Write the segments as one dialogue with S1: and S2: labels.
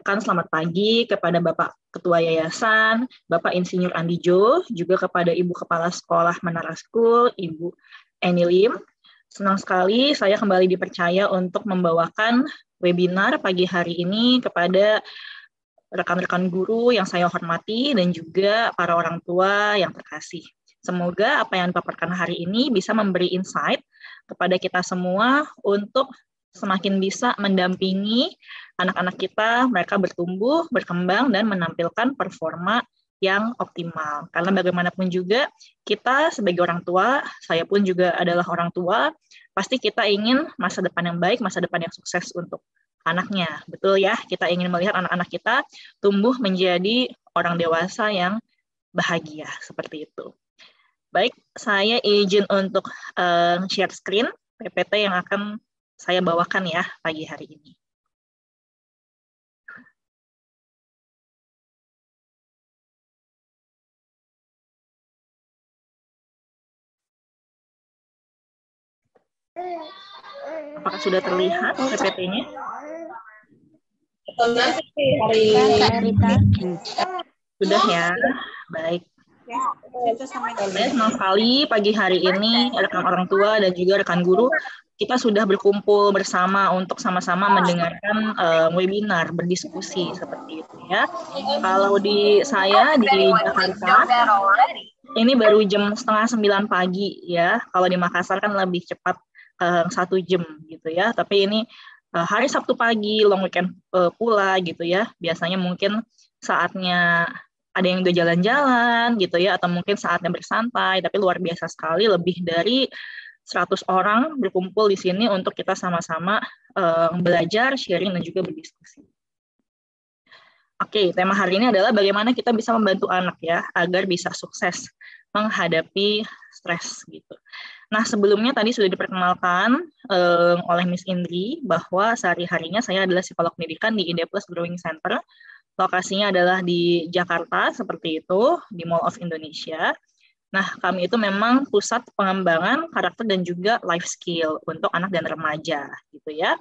S1: mengucapkan selamat pagi kepada Bapak Ketua Yayasan, Bapak Insinyur Andi Jo, juga kepada Ibu Kepala Sekolah Menara School, Ibu Eni Lim. Senang sekali saya kembali dipercaya untuk membawakan webinar pagi hari ini kepada rekan-rekan guru yang saya hormati dan juga para orang tua yang terkasih. Semoga apa yang dipaparkan hari ini bisa memberi insight kepada kita semua untuk semakin bisa mendampingi anak-anak kita, mereka bertumbuh, berkembang, dan menampilkan performa yang optimal. Karena bagaimanapun juga, kita sebagai orang tua, saya pun juga adalah orang tua, pasti kita ingin masa depan yang baik, masa depan yang sukses untuk anaknya. Betul ya, kita ingin melihat anak-anak kita tumbuh menjadi orang dewasa yang bahagia, seperti itu. Baik, saya izin untuk share screen PPT yang akan saya bawakan ya pagi hari ini. Apakah sudah terlihat PPT-nya? Sudah ya, baik. Saya senang sekali pagi hari ini rekan orang tua dan juga rekan guru kita sudah berkumpul bersama untuk sama-sama mendengarkan webinar, berdiskusi seperti itu ya. Kalau di saya di Jakarta ini baru jam 8:30 pagi ya. Kalau di Makassar kan lebih cepat 1 jam gitu ya. Tapi ini hari Sabtu pagi, long weekend pula gitu ya. Biasanya mungkin saatnya ada yang udah jalan-jalan gitu ya, atau mungkin saatnya bersantai, tapi luar biasa sekali, lebih dari 100 orang berkumpul di sini untuk kita sama-sama belajar, sharing, dan juga berdiskusi. Oke, tema hari ini adalah bagaimana kita bisa membantu anak ya, agar bisa sukses menghadapi stres gitu. Nah, sebelumnya tadi sudah diperkenalkan oleh Miss Indri bahwa sehari-harinya saya adalah psikolog pendidikan di Ide Plus Growing Center. Lokasinya adalah di Jakarta, seperti itu, di Mall of Indonesia. Nah, kami itu memang pusat pengembangan karakter dan juga life skill untuk anak dan remaja, gitu ya.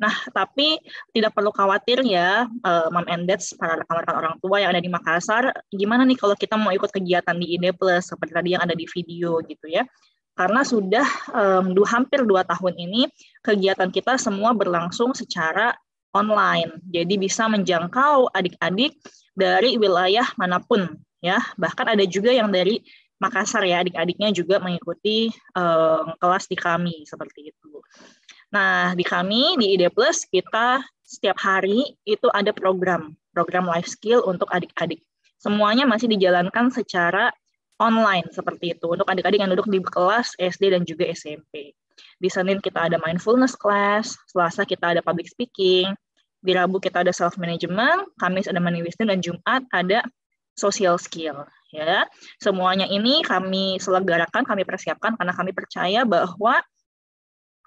S1: Nah, tapi tidak perlu khawatir ya, Mom and Dads, para rekan-rekan orang tua yang ada di Makassar, gimana nih kalau kita mau ikut kegiatan di Ide Plus, seperti tadi yang ada di video, gitu ya. Karena sudah hampir 2 tahun ini, kegiatan kita semua berlangsung secara online, jadi bisa menjangkau adik-adik dari wilayah manapun ya, bahkan ada juga yang dari Makassar ya, adik-adiknya juga mengikuti kelas di kami seperti itu. Nah, di kami di Ide Plus kita setiap hari itu ada program life skill untuk adik-adik. Semuanya masih dijalankan secara online seperti itu untuk adik-adik yang duduk di kelas SD dan juga SMP. Di Senin kita ada mindfulness class, Selasa kita ada public speaking, di Rabu kita ada self-management, Kamis ada money wisdom, dan Jumat ada social skill. Ya, semuanya ini kami selenggarakan, kami persiapkan karena kami percaya bahwa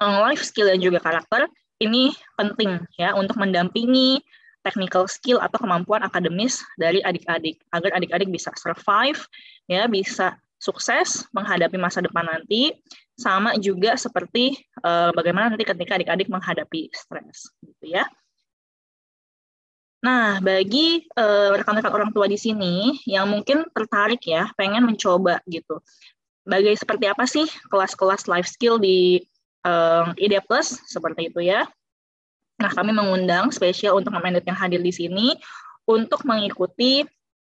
S1: life skill dan juga karakter ini penting ya untuk mendampingi technical skill atau kemampuan akademis dari adik-adik agar adik-adik bisa survive ya, bisa sukses menghadapi masa depan nanti, sama juga seperti bagaimana nanti ketika adik-adik menghadapi stres gitu ya. Nah, bagi rekan-rekan orang tua di sini yang mungkin tertarik ya, pengen mencoba gitu. Seperti apa sih kelas-kelas life skill di Ide Plus, seperti itu ya. Nah, kami mengundang spesial untuk Mom and Dad yang hadir di sini untuk mengikuti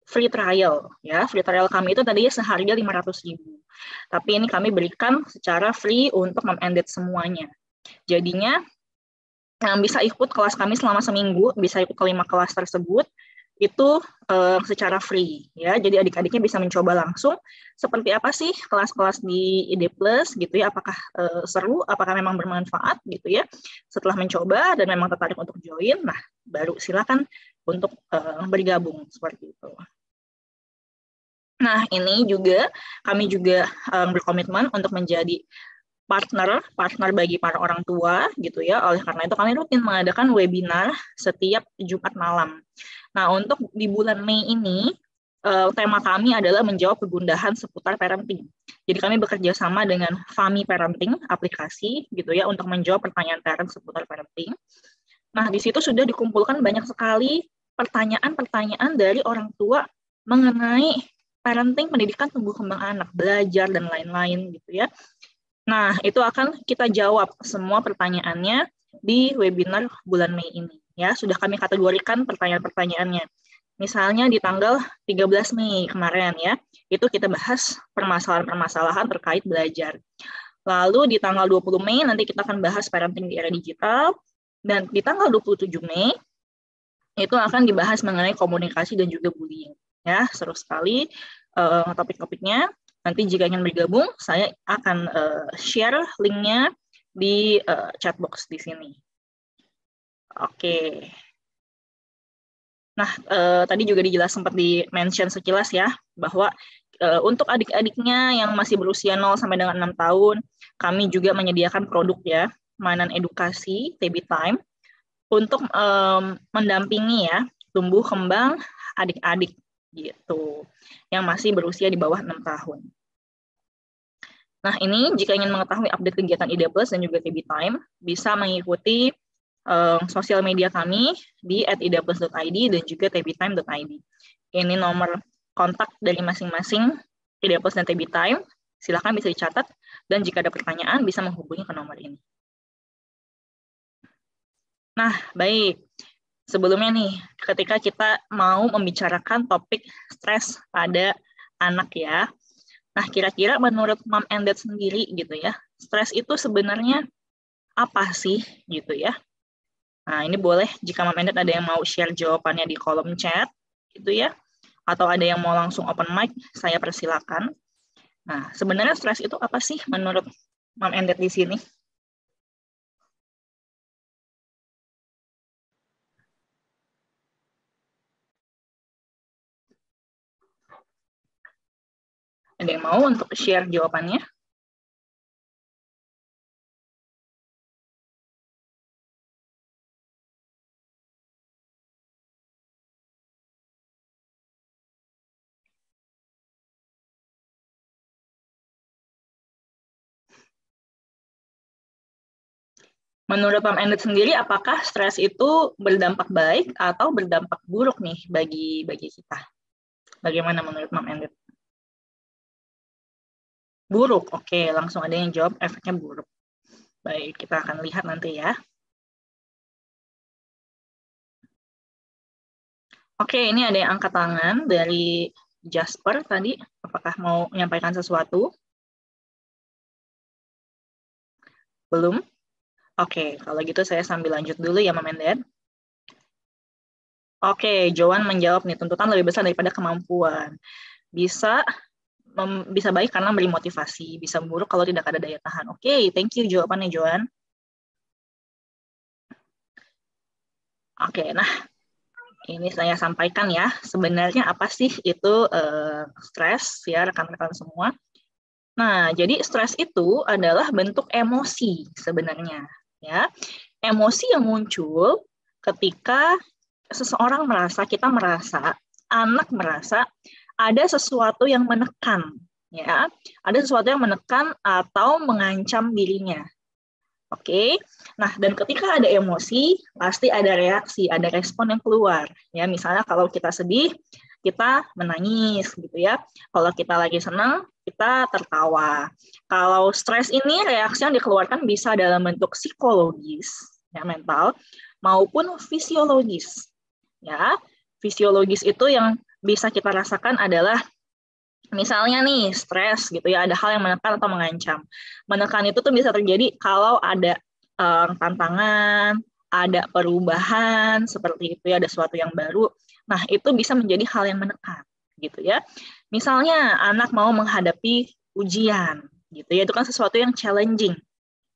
S1: free trial ya. Free trial kami itu tadinya seharga 500.000. Tapi ini kami berikan secara free untuk Mom and Dad semuanya. Jadinya yang bisa ikut kelas kami selama seminggu, bisa ikut ke 5 kelas tersebut, itu secara free ya. Jadi adik-adiknya bisa mencoba langsung seperti apa sih kelas-kelas di Ide Plus gitu ya, apakah seru, apakah memang bermanfaat gitu ya. Setelah mencoba dan memang tertarik untuk join, nah baru silakan untuk bergabung seperti itu. Nah, ini juga kami juga berkomitmen untuk menjadi partner bagi para orang tua gitu ya. Oleh karena itu kami rutin mengadakan webinar setiap Jumat malam. Nah, untuk di bulan Mei ini tema kami adalah menjawab kegundahan seputar parenting. Jadi kami bekerja sama dengan Fami Parenting aplikasi gitu ya untuk menjawab pertanyaan parent seputar parenting. Nah, di situ sudah dikumpulkan banyak sekali pertanyaan-pertanyaan dari orang tua mengenai parenting, pendidikan tumbuh kembang anak, belajar, dan lain-lain gitu ya. Nah, itu akan kita jawab semua pertanyaannya di webinar bulan Mei ini. Ya, sudah kami kategorikan pertanyaan-pertanyaannya. Misalnya di tanggal 13 Mei kemarin ya, itu kita bahas permasalahan-permasalahan terkait belajar. Lalu di tanggal 20 Mei nanti kita akan bahas parenting di era digital, dan di tanggal 27 Mei itu akan dibahas mengenai komunikasi dan juga bullying. Ya, seru sekali topik-topiknya. Nanti jika ingin bergabung, saya akan share linknya di chat box di sini. Oke. Nah, tadi juga sempat di-mention sekilas ya, bahwa untuk adik-adiknya yang masih berusia 0 sampai dengan 6 tahun, kami juga menyediakan produk ya, mainan edukasi, TB Time, untuk mendampingi ya, tumbuh kembang adik-adik gitu, yang masih berusia di bawah 6 tahun. Nah, ini jika ingin mengetahui update kegiatan IDEA Plus dan juga TB Time, bisa mengikuti sosial media kami di @ideaplus.id dan juga tbtime.id. Ini nomor kontak dari masing-masing IDEA Plus dan TB Time. Silakan bisa dicatat, dan jika ada pertanyaan bisa menghubungi ke nomor ini. Nah, baik. Sebelumnya nih, ketika kita mau membicarakan topik stres pada anak ya, nah kira-kira menurut Mom and Dad sendiri gitu ya, stres itu sebenarnya apa sih gitu ya? Nah, ini boleh jika Mom and Dad ada yang mau share jawabannya di kolom chat gitu ya, atau ada yang mau langsung open mic, saya persilakan. Nah, sebenarnya stres itu apa sih menurut Mom and Dad di sini? Ada yang mau untuk share jawabannya? Menurut Mom and Dad sendiri, apakah stres itu berdampak baik atau berdampak buruk nih bagi kita? Bagaimana menurut Mom and Dad? Buruk, oke. Langsung ada yang jawab efeknya buruk. Baik, kita akan lihat nanti ya. Oke, ini ada yang angkat tangan dari Jasper tadi. Apakah mau menyampaikan sesuatu? Belum? Oke, kalau gitu saya sambil lanjut dulu ya, Mom and Dad. Oke, Joan menjawab nih, tuntutan lebih besar daripada kemampuan. Bisa baik karena beri motivasi, bisa buruk kalau tidak ada daya tahan. Oke, thank you jawabannya, Joan. Oke, nah ini saya sampaikan ya, sebenarnya apa sih itu stres ya rekan-rekan semua. Nah, jadi stres itu adalah bentuk emosi sebenarnya ya. Emosi yang muncul ketika seseorang merasa, anak merasa ada sesuatu yang menekan ya. Ada sesuatu yang menekan atau mengancam dirinya. Oke, nah dan ketika ada emosi, pasti ada reaksi, ada respon yang keluar. Ya, misalnya kalau kita sedih, kita menangis gitu ya. Kalau kita lagi senang, kita tertawa. Kalau stres ini reaksi yang dikeluarkan bisa dalam bentuk psikologis, ya mental, maupun fisiologis. Ya, fisiologis itu yang bisa kita rasakan adalah misalnya nih, stres gitu ya, ada hal yang menekan atau mengancam. Menekan itu tuh bisa terjadi kalau ada tantangan, ada perubahan, seperti itu ya, ada sesuatu yang baru. Nah, itu bisa menjadi hal yang menekan, gitu ya. Misalnya, anak mau menghadapi ujian, gitu ya, itu kan sesuatu yang challenging,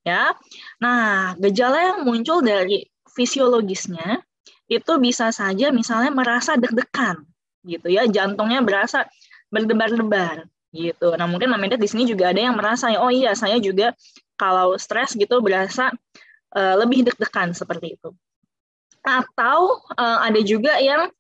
S1: ya. Nah, gejala yang muncul dari fisiologisnya, itu bisa saja misalnya merasa deg-degan, gitu ya, jantungnya berasa berdebar-debar gitu. Nah, mungkin Mom and Dad di sini juga ada yang merasa, oh iya, saya juga kalau stres gitu berasa lebih deg-degan seperti itu. Atau ada juga yang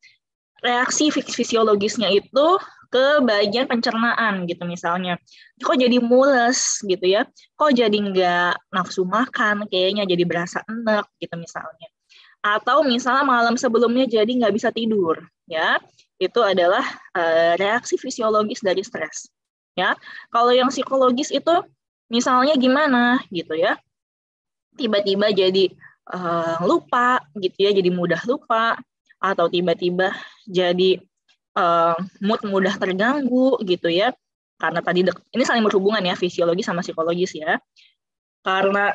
S1: reaksi fisiologisnya itu ke bagian pencernaan gitu misalnya. Kok jadi mules gitu ya, kok jadi nggak nafsu makan, kayaknya jadi berasa enek gitu misalnya. atau misalnya malam sebelumnya jadi nggak bisa tidur, ya, itu adalah reaksi fisiologis dari stres. Ya, kalau yang psikologis itu misalnya gimana gitu ya, tiba-tiba jadi lupa gitu ya, jadi mudah lupa, atau tiba-tiba jadi mood mudah terganggu gitu ya, karena tadi ini saling berhubungan ya, fisiologis sama psikologis ya, karena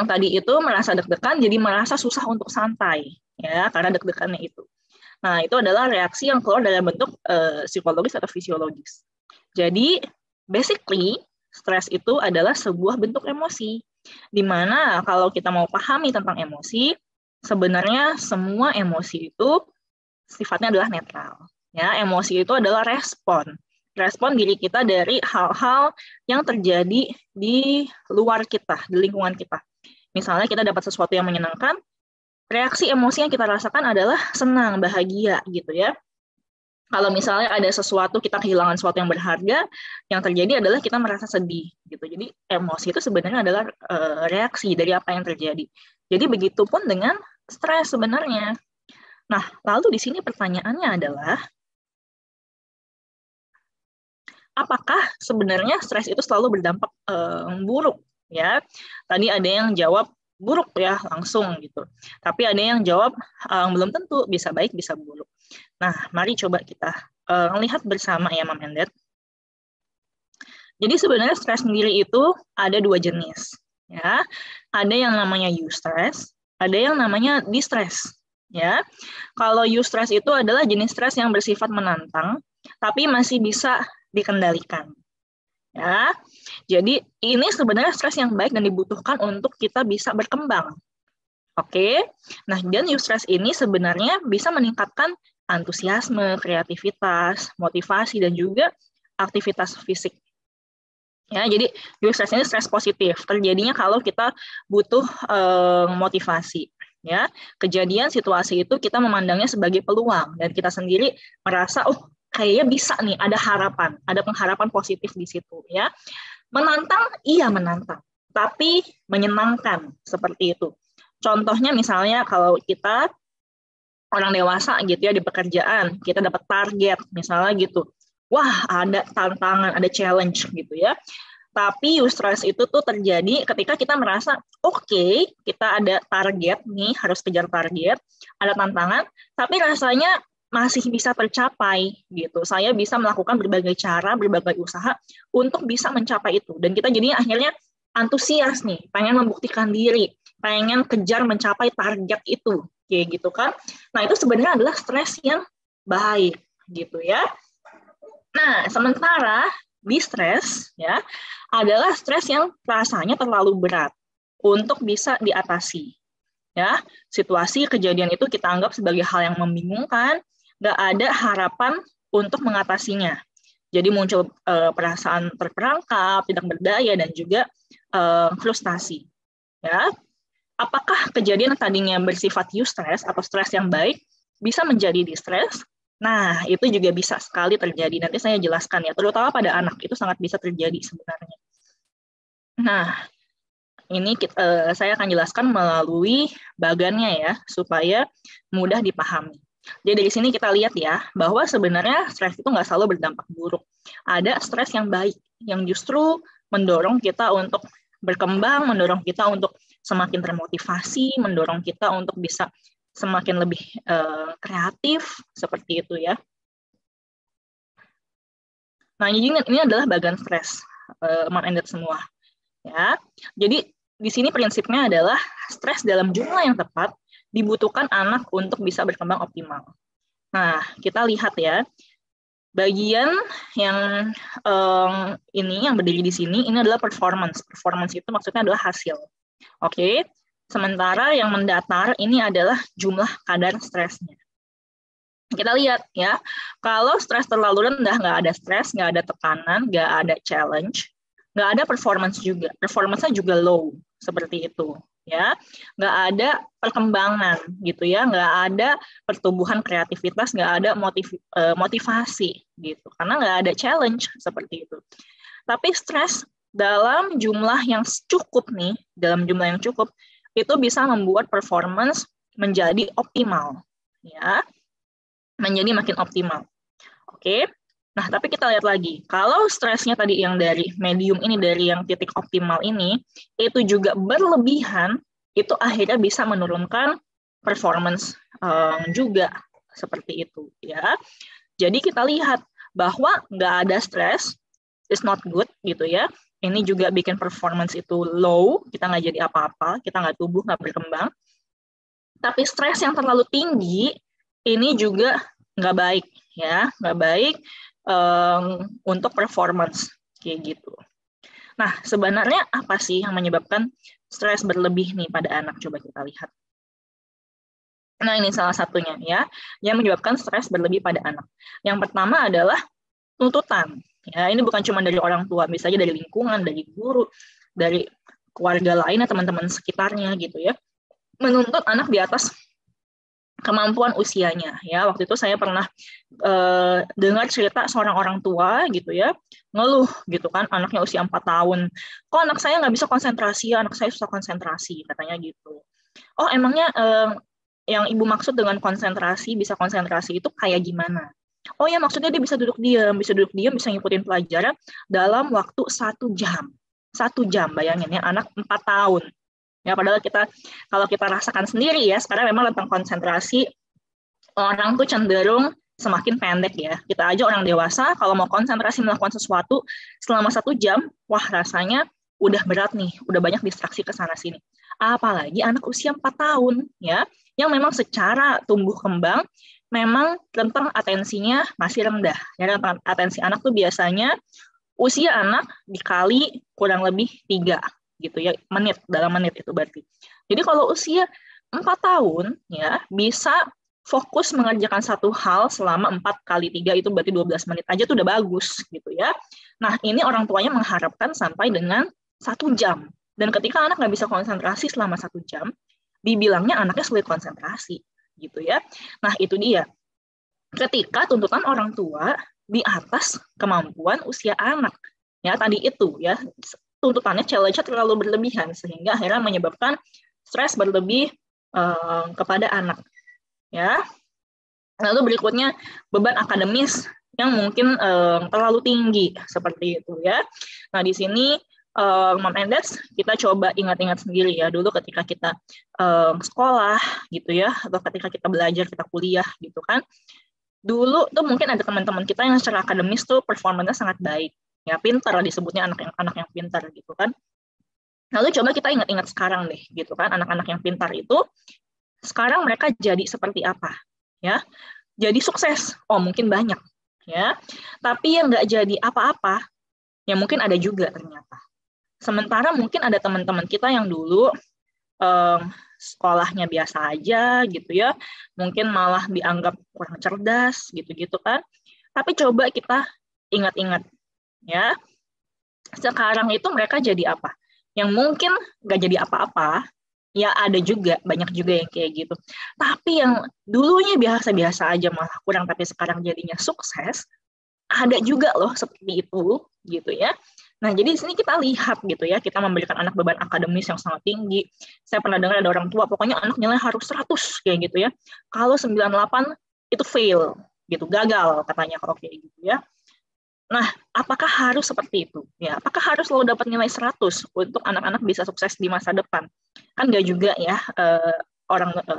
S1: tadi itu merasa deg-degan jadi merasa susah untuk santai ya, karena deg-degannya itu. Nah, itu adalah reaksi yang keluar dalam bentuk psikologis atau fisiologis. Jadi, basically, stres itu adalah sebuah bentuk emosi. Di mana kalau kita mau pahami tentang emosi, sebenarnya semua emosi itu sifatnya adalah netral. Ya, emosi itu adalah respon diri kita dari hal-hal yang terjadi di luar kita, di lingkungan kita. Misalnya kita dapat sesuatu yang menyenangkan, reaksi emosi yang kita rasakan adalah senang, bahagia gitu ya. Kalau misalnya ada sesuatu, kita kehilangan sesuatu yang berharga, yang terjadi adalah kita merasa sedih gitu. Jadi emosi itu sebenarnya adalah reaksi dari apa yang terjadi. Jadi begitupun dengan stres sebenarnya. Nah, lalu di sini pertanyaannya adalah, apakah sebenarnya stres itu selalu berdampak buruk? Ya, tadi ada yang jawab buruk ya langsung gitu. Tapi ada yang jawab belum tentu, bisa baik bisa buruk. Nah, mari coba kita lihat bersama ya, Mam Endet. Jadi sebenarnya stres sendiri itu ada dua jenis. Ya, ada yang namanya eustress, ada yang namanya distress. Ya, kalau eustress itu adalah jenis stres yang bersifat menantang, tapi masih bisa dikendalikan. Ya, jadi ini sebenarnya stres yang baik dan dibutuhkan untuk kita bisa berkembang. Oke, nah dan eustress ini sebenarnya bisa meningkatkan antusiasme, kreativitas, motivasi, dan juga aktivitas fisik. Ya, jadi eustress ini stres positif. Terjadinya kalau kita butuh motivasi. Ya, kejadian situasi itu kita memandangnya sebagai peluang dan kita sendiri merasa, oh kayaknya bisa nih, ada harapan, ada pengharapan positif di situ. Ya, menantang, iya menantang, tapi menyenangkan seperti itu. Contohnya misalnya kalau kita orang dewasa gitu ya, di pekerjaan, kita dapat target misalnya gitu. Wah, ada tantangan, ada challenge gitu ya. Tapi eustress itu tuh terjadi ketika kita merasa, oke, kita ada target nih, harus kejar target, ada tantangan, tapi rasanya masih bisa tercapai gitu. Saya bisa melakukan berbagai cara, berbagai usaha untuk bisa mencapai itu. Dan kita jadinya akhirnya antusias nih, pengen membuktikan diri, pengen kejar mencapai target itu, kayak gitu kan. Nah, itu sebenarnya adalah stres yang baik gitu ya. Nah, sementara distress ya adalah stres yang rasanya terlalu berat untuk bisa diatasi. Ya, situasi kejadian itu kita anggap sebagai hal yang membingungkan, nggak ada harapan untuk mengatasinya. Jadi muncul perasaan terperangkap, tidak berdaya, dan juga frustasi. Ya, apakah kejadian tadinya bersifat eustress atau stres yang baik bisa menjadi distress? Nah, itu juga bisa sekali terjadi. Nanti saya jelaskan ya, terutama pada anak itu sangat bisa terjadi sebenarnya. Nah, ini saya akan jelaskan melalui bagannya ya, supaya mudah dipahami. Jadi dari sini kita lihat ya, bahwa sebenarnya stres itu nggak selalu berdampak buruk. Ada stres yang baik, yang justru mendorong kita untuk berkembang, mendorong kita untuk semakin termotivasi, mendorong kita untuk bisa semakin lebih kreatif, seperti itu ya. Nah, ini adalah bagan stres, Mam-Endet semua. Ya, jadi di sini prinsipnya adalah stres dalam jumlah yang tepat dibutuhkan anak untuk bisa berkembang optimal. Nah, kita lihat ya, bagian yang ini yang berdiri di sini ini adalah performance. Performance itu maksudnya adalah hasil. Oke. Sementara yang mendatar ini adalah jumlah kadar stresnya. Kita lihat ya, kalau stres terlalu rendah, nggak ada stres, nggak ada tekanan, nggak ada challenge, nggak ada performance juga. Performance-nya juga low, seperti itu. Ya, nggak ada perkembangan gitu ya, nggak ada pertumbuhan kreativitas, nggak ada motivasi gitu, karena nggak ada challenge seperti itu. Tapi stres dalam jumlah yang cukup nih, dalam jumlah yang cukup, itu bisa membuat performance menjadi optimal, ya, menjadi makin optimal. Oke. Nah, tapi kita lihat lagi, kalau stresnya tadi yang dari medium ini, dari yang titik optimal ini, itu juga berlebihan, itu akhirnya bisa menurunkan performance juga seperti itu, ya. Jadi kita lihat bahwa nggak ada stres is not good gitu ya. Ini juga bikin performance itu low, kita nggak jadi apa-apa, kita nggak tumbuh, nggak berkembang. Tapi stres yang terlalu tinggi ini juga nggak baik, ya, nggak baik untuk performance kayak gitu. Nah, sebenarnya apa sih yang menyebabkan stres berlebih nih pada anak? Coba kita lihat. Nah, ini salah satunya ya, yang menyebabkan stres berlebih pada anak. Yang pertama adalah tuntutan. Ya, ini bukan cuma dari orang tua, bisa aja dari lingkungan, dari guru, dari keluarga lainnya, teman-teman sekitarnya gitu ya. Menuntut anak di atas kemampuan usianya, ya. Waktu itu saya pernah dengar cerita seorang orang tua gitu ya, ngeluh gitu kan, anaknya usia 4 tahun, kok anak saya nggak bisa konsentrasi, anak saya susah konsentrasi, katanya gitu. Oh, emangnya yang ibu maksud dengan konsentrasi, bisa konsentrasi itu kayak gimana? Oh ya, maksudnya dia bisa duduk diam, bisa ngikutin pelajaran dalam waktu 1 jam. 1 jam, bayangin ya, anak 4 tahun. Ya, padahal kalau kita rasakan sendiri ya, sekarang memang tentang konsentrasi, orang tuh cenderung semakin pendek ya. Kita aja orang dewasa, kalau mau konsentrasi melakukan sesuatu selama 1 jam, wah rasanya udah berat nih, udah banyak distraksi ke sana-sini. Apalagi anak usia 4 tahun, ya, yang memang secara tumbuh kembang, memang rentang atensinya masih rendah. Ya, rentang atensi anak tuh biasanya usia anak dikali kurang lebih 3 gitu ya, dalam menit itu berarti. Jadi kalau usia 4 tahun ya bisa fokus mengerjakan satu hal selama 4 kali 3 itu berarti 12 menit aja tuh udah bagus gitu ya. Nah, ini orang tuanya mengharapkan sampai dengan 1 jam. Dan ketika anak nggak bisa konsentrasi selama 1 jam, dibilangnya anaknya sulit konsentrasi gitu ya. Nah, itu dia. Ketika tuntutan orang tua di atas kemampuan usia anak. Ya, tadi itu ya, tuntutannya, challenge-nya terlalu berlebihan sehingga akhirnya menyebabkan stres berlebih kepada anak. Ya. Lalu berikutnya beban akademis yang mungkin terlalu tinggi seperti itu ya. Nah, di sini Mom and Dads, kita coba ingat-ingat sendiri ya, dulu ketika kita sekolah gitu ya, atau ketika kita belajar, kita kuliah gitu kan. Dulu tuh mungkin ada teman-teman kita yang secara akademis tuh performanya sangat baik. Ya, pintar disebutnya anak yang pintar gitu kan. Lalu coba kita ingat-ingat sekarang deh gitu kan, anak-anak yang pintar itu sekarang mereka jadi seperti apa ya? Jadi sukses, oh mungkin banyak ya. Tapi yang nggak jadi apa-apa, ya mungkin ada juga ternyata. Sementara mungkin ada teman-teman kita yang dulu sekolahnya biasa aja gitu ya, mungkin malah dianggap kurang cerdas gitu-gitu kan. Tapi coba kita ingat-ingat ya, sekarang itu mereka jadi apa? Yang mungkin nggak jadi apa-apa, ya ada juga, banyak juga yang kayak gitu. Tapi yang dulunya biasa-biasa aja malah kurang, tapi sekarang jadinya sukses, ada juga loh seperti itu, gitu ya. Nah, jadi di sini kita lihat gitu ya, kita memberikan anak beban akademis yang sangat tinggi. Saya pernah dengar ada orang tua, pokoknya anak nilai harus 100 kayak gitu ya. Kalau 98 itu fail, gitu, gagal katanya kalau kayak gitu ya. Nah, apakah harus seperti itu? Ya, apakah harus selalu dapat nilai 100 untuk anak-anak bisa sukses di masa depan? Kan nggak juga ya,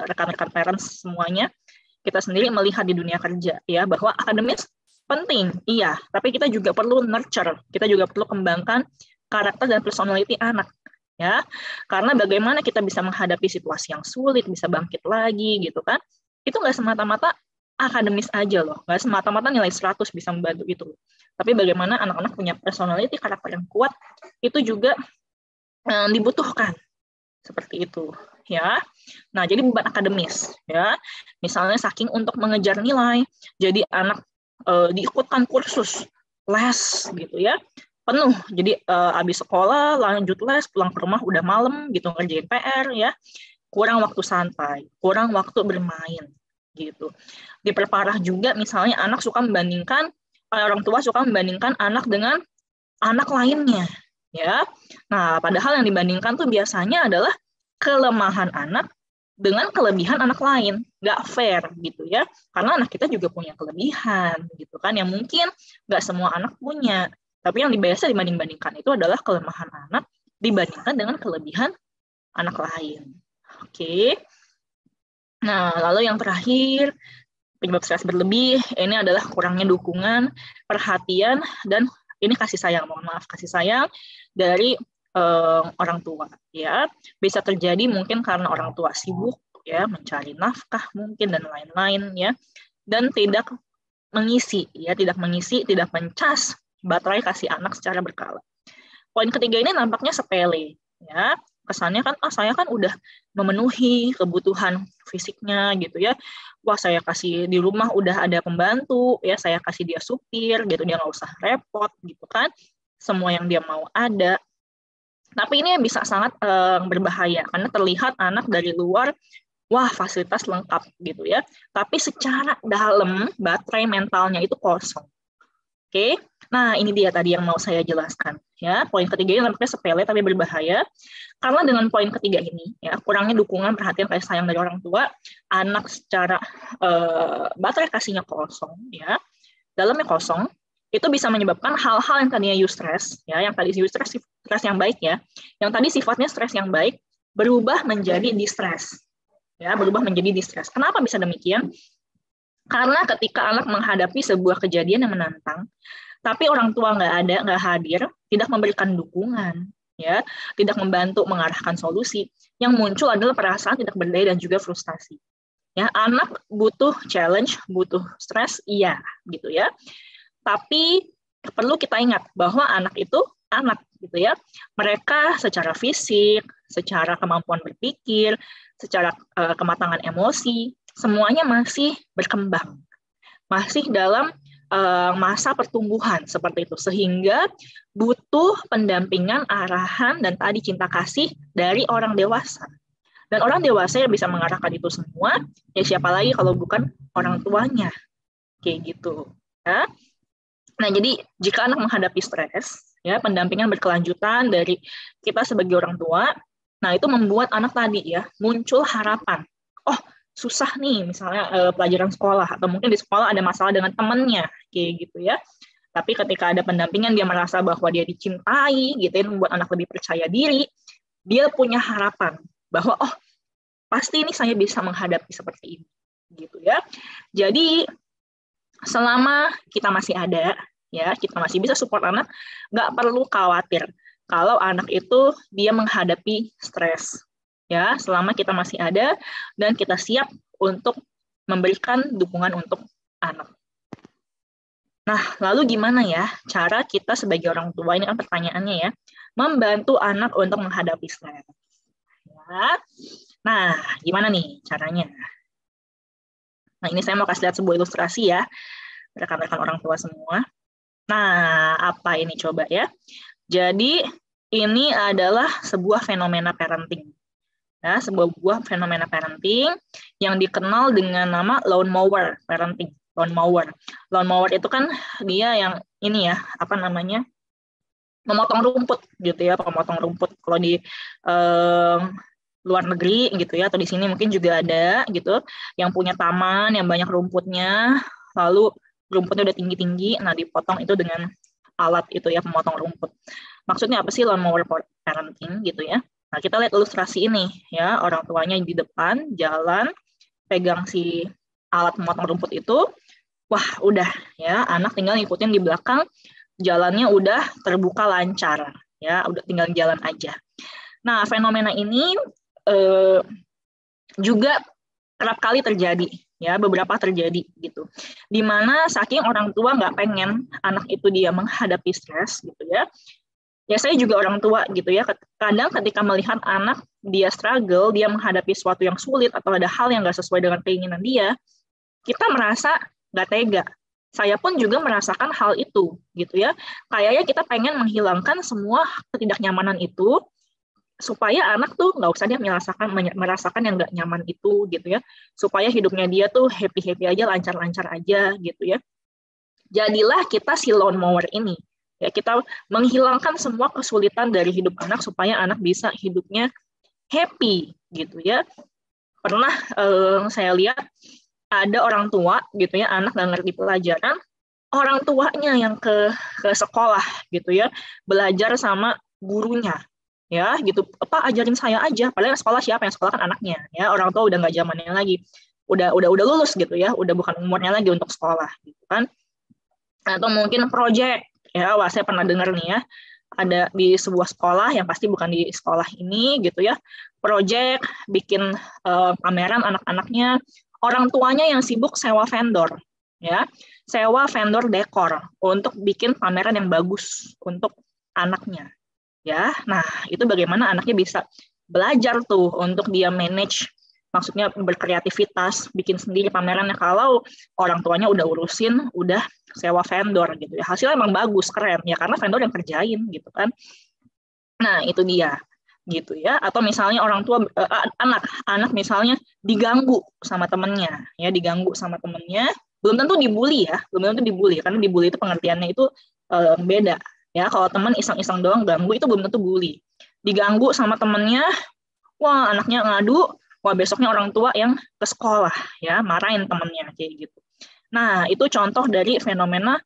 S1: rekan-rekan parents semuanya, kita sendiri melihat di dunia kerja ya, bahwa akademis penting, iya, tapi kita juga perlu nurture, kita juga perlu kembangkan karakter dan personality anak. Ya, karena bagaimana kita bisa menghadapi situasi yang sulit, bisa bangkit lagi gitu kan, itu nggak semata-mata akademis aja loh, nggak semata-mata nilai 100 bisa membantu itu. Tapi bagaimana anak-anak punya personality, karakter yang kuat, itu juga dibutuhkan. Seperti itu. Ya. Nah, jadi beban akademis. Ya. Misalnya saking untuk mengejar nilai, jadi anak diikutkan kursus, les, gitu ya. Penuh. Jadi habis sekolah, lanjut les, pulang ke rumah udah malam, gitu, ngerjain PR, ya. Kurang waktu santai, kurang waktu bermain, gitu. Diperparah juga misalnya anak suka membandingkan, orang tua suka membandingkan anak dengan anak lainnya, ya. Nah, padahal yang dibandingkan tuh biasanya adalah kelemahan anak dengan kelebihan anak lain. Nggak fair gitu ya, karena anak kita juga punya kelebihan gitu kan, yang mungkin nggak semua anak punya, tapi yang biasa dibanding-bandingkan itu adalah kelemahan anak dibandingkan dengan kelebihan anak lain. Oke. Nah, lalu yang terakhir, penyebab stres berlebih ini adalah kurangnya dukungan, perhatian, dan ini kasih sayang, mohon maaf, kasih sayang dari orang tua ya. Bisa terjadi mungkin karena orang tua sibuk ya, mencari nafkah mungkin dan lain-lain ya, dan tidak mengisi ya, tidak mencas baterai kasih anak secara berkala. Poin ketiga ini nampaknya sepele ya. Kesannya kan saya kan udah memenuhi kebutuhan fisiknya gitu ya. Wah, saya kasih di rumah udah ada pembantu ya, saya kasih dia supir gitu, dia nggak usah repot gitu kan. Semua yang dia mau ada. Tapi ini bisa sangat berbahaya karena terlihat anak dari luar, wah fasilitas lengkap gitu ya. Tapi secara dalam baterai mentalnya itu kosong. Oke, nah ini dia tadi yang mau saya jelaskan ya. Poin ketiga ini nampaknya sepele tapi berbahaya karena dengan poin ketiga ini ya, kurangnya dukungan, perhatian, kasih sayang dari orang tua, anak secara baterai kasihnya kosong ya, dalamnya kosong, itu bisa menyebabkan hal-hal yang tadinya eustress ya, yang tadi eustress stres yang baik ya, yang tadi sifatnya stres yang baik berubah menjadi distress ya, berubah menjadi distress. Kenapa bisa demikian? Karena ketika anak menghadapi sebuah kejadian yang menantang, tapi orang tua nggak hadir, tidak memberikan dukungan, ya, tidak membantu mengarahkan solusi, yang muncul adalah perasaan tidak berdaya dan juga frustasi. Ya, anak butuh challenge, butuh stres, iya, gitu ya. Tapi perlu kita ingat bahwa anak itu anak, gitu ya. Mereka secara fisik, secara kemampuan berpikir, secara kematangan emosi, semuanya masih berkembang, masih dalam masa pertumbuhan seperti itu, sehingga butuh pendampingan, arahan, dan tadi cinta kasih dari orang dewasa. Dan orang dewasa yang bisa mengarahkan itu semua, ya siapa lagi kalau bukan orang tuanya, kayak gitu. Ya. Nah, jadi jika anak menghadapi stres, ya pendampingan berkelanjutan dari kita sebagai orang tua, nah itu membuat anak tadi ya muncul harapan. Oh, susah nih misalnya pelajaran sekolah, atau mungkin di sekolah ada masalah dengan temannya, kayak gitu ya. Tapi ketika ada pendampingan, dia merasa bahwa dia dicintai, gitu ya, membuat anak lebih percaya diri. Dia punya harapan bahwa oh pasti ini saya bisa menghadapi seperti ini, gitu ya. Jadi selama kita masih ada, ya kita masih bisa support anak, nggak perlu khawatir kalau anak itu dia menghadapi stres. Ya, selama kita masih ada dan kita siap untuk memberikan dukungan untuk anak. Nah, lalu gimana ya cara kita sebagai orang tua, ini kan pertanyaannya ya, membantu anak untuk menghadapi stres. Ya. Nah, gimana nih caranya? Nah, ini saya mau kasih lihat sebuah ilustrasi ya, rekan-rekan orang tua semua. Nah, apa ini coba ya? Jadi, ini adalah sebuah fenomena parenting. Ya, sebuah fenomena parenting yang dikenal dengan nama lawn mower parenting. Lawn mower. Lawn mower itu kan dia yang ini ya, apa namanya? Memotong rumput gitu ya, pemotong rumput. Kalau di luar negeri gitu ya, atau di sini mungkin juga ada gitu, yang punya taman yang banyak rumputnya, lalu rumputnya udah tinggi-tinggi, nah dipotong itu dengan alat itu ya, pemotong rumput. Maksudnya apa sih lawn mower parenting gitu ya? Nah, kita lihat ilustrasi ini ya, orang tuanya di depan jalan pegang si alat pemotong rumput itu. Wah, udah ya, anak tinggal ngikutin di belakang, jalannya udah terbuka lancar ya, udah tinggal jalan aja. Nah, fenomena ini juga kerap kali terjadi ya, beberapa terjadi gitu, dimana saking orang tua nggak pengen anak itu dia menghadapi stres gitu ya. Ya saya juga orang tua gitu ya, kadang ketika melihat anak dia struggle, dia menghadapi sesuatu yang sulit atau ada hal yang nggak sesuai dengan keinginan dia, kita merasa nggak tega. Saya pun juga merasakan hal itu gitu ya, kayaknya kita pengen menghilangkan semua ketidaknyamanan itu supaya anak tuh nggak usah dia merasakan yang nggak nyaman itu gitu ya, supaya hidupnya dia tuh happy aja, lancar aja gitu ya. Jadilah kita si lawn mower ini ya, kita menghilangkan semua kesulitan dari hidup anak supaya anak bisa hidupnya happy gitu ya. pernah saya lihat ada orang tua gitu ya, anak nggak ngerti pelajaran, orang tuanya yang ke sekolah gitu ya, belajar sama gurunya ya gitu, apa ajarin saya aja, padahal yang sekolah siapa, yang sekolah kan anaknya ya, orang tua udah nggak zamannya lagi, udah lulus gitu ya, udah bukan umurnya lagi untuk sekolah gitu kan. Atau mungkin project ya, wah saya pernah dengar nih ya, ada di sebuah sekolah yang pasti bukan di sekolah ini gitu ya, project bikin pameran anak-anaknya, orang tuanya yang sibuk sewa vendor ya, sewa vendor dekor untuk bikin pameran yang bagus untuk anaknya ya. Nah, itu bagaimana anaknya bisa belajar tuh untuk dia manage, maksudnya berkreativitas, bikin sendiri pamerannya kalau orang tuanya udah urusin, udah sewa vendor gitu ya. Hasilnya emang bagus, keren ya, karena vendor yang kerjain gitu kan. Nah, itu dia gitu ya. Atau misalnya orang tua anak misalnya diganggu sama temennya ya, diganggu sama temennya, belum tentu dibully ya, belum tentu dibully, karena dibully itu pengertiannya itu beda ya. Kalau teman iseng-iseng doang ganggu itu belum tentu bully. Diganggu sama temennya, wah anaknya ngadu, wah besoknya orang tua yang ke sekolah ya, marahin temennya kayak gitu. Nah, itu contoh dari fenomena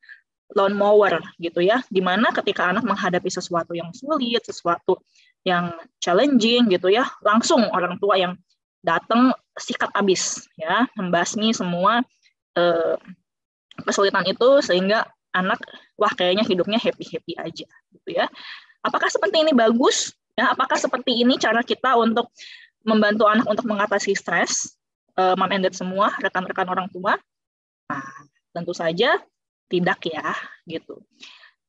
S1: lone mower gitu ya, dimana ketika anak menghadapi sesuatu yang sulit, sesuatu yang challenging gitu ya, langsung orang tua yang datang sikat abis ya, membasmi semua kesulitan itu, sehingga anak wah kayaknya hidupnya happy-happy aja gitu ya. Apakah seperti ini bagus? Ya, apakah seperti ini cara kita untuk membantu anak untuk mengatasi stres? Mom and dad semua, rekan-rekan orang tua? Nah, tentu saja tidak ya, gitu.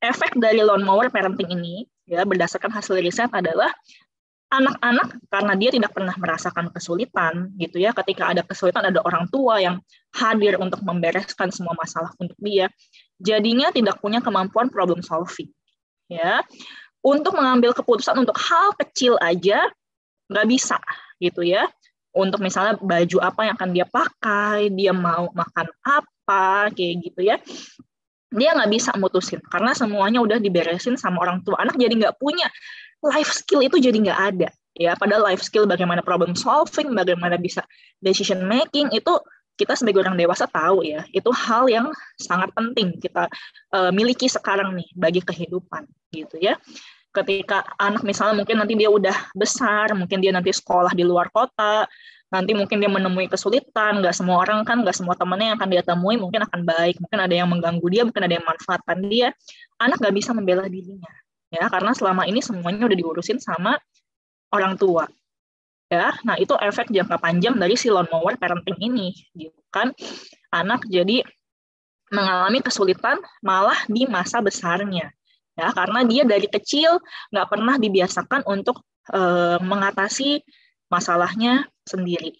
S1: Efek dari lone mower parenting ini, ya berdasarkan hasil riset adalah anak-anak karena dia tidak pernah merasakan kesulitan, gitu ya. Ketika ada kesulitan, ada orang tua yang hadir untuk membereskan semua masalah untuk dia. Jadinya tidak punya kemampuan problem solving, ya. Untuk mengambil keputusan untuk hal kecil aja nggak bisa, gitu ya. Untuk misalnya baju apa yang akan dia pakai, dia mau makan apa, kayak gitu ya. Dia nggak bisa mutusin, karena semuanya udah diberesin sama orang tua. Anak jadi nggak punya life skill, itu jadi nggak ada. Ya, padahal life skill bagaimana problem solving, bagaimana bisa decision making, itu kita sebagai orang dewasa tahu ya, itu hal yang sangat penting kita miliki sekarang nih bagi kehidupan gitu ya. Ketika anak misalnya mungkin nanti dia udah besar, mungkin dia nanti sekolah di luar kota, nanti mungkin dia menemui kesulitan, nggak semua orang kan, nggak semua temannya yang akan dia temui mungkin akan baik, mungkin ada yang mengganggu dia, mungkin ada yang manfaatkan dia, anak nggak bisa membela dirinya ya, karena selama ini semuanya udah diurusin sama orang tua ya. Nah, itu efek jangka panjang dari si lone mower parenting ini gitu kan. Anak jadi mengalami kesulitan malah di masa besarnya ya, karena dia dari kecil nggak pernah dibiasakan untuk mengatasi masalahnya sendiri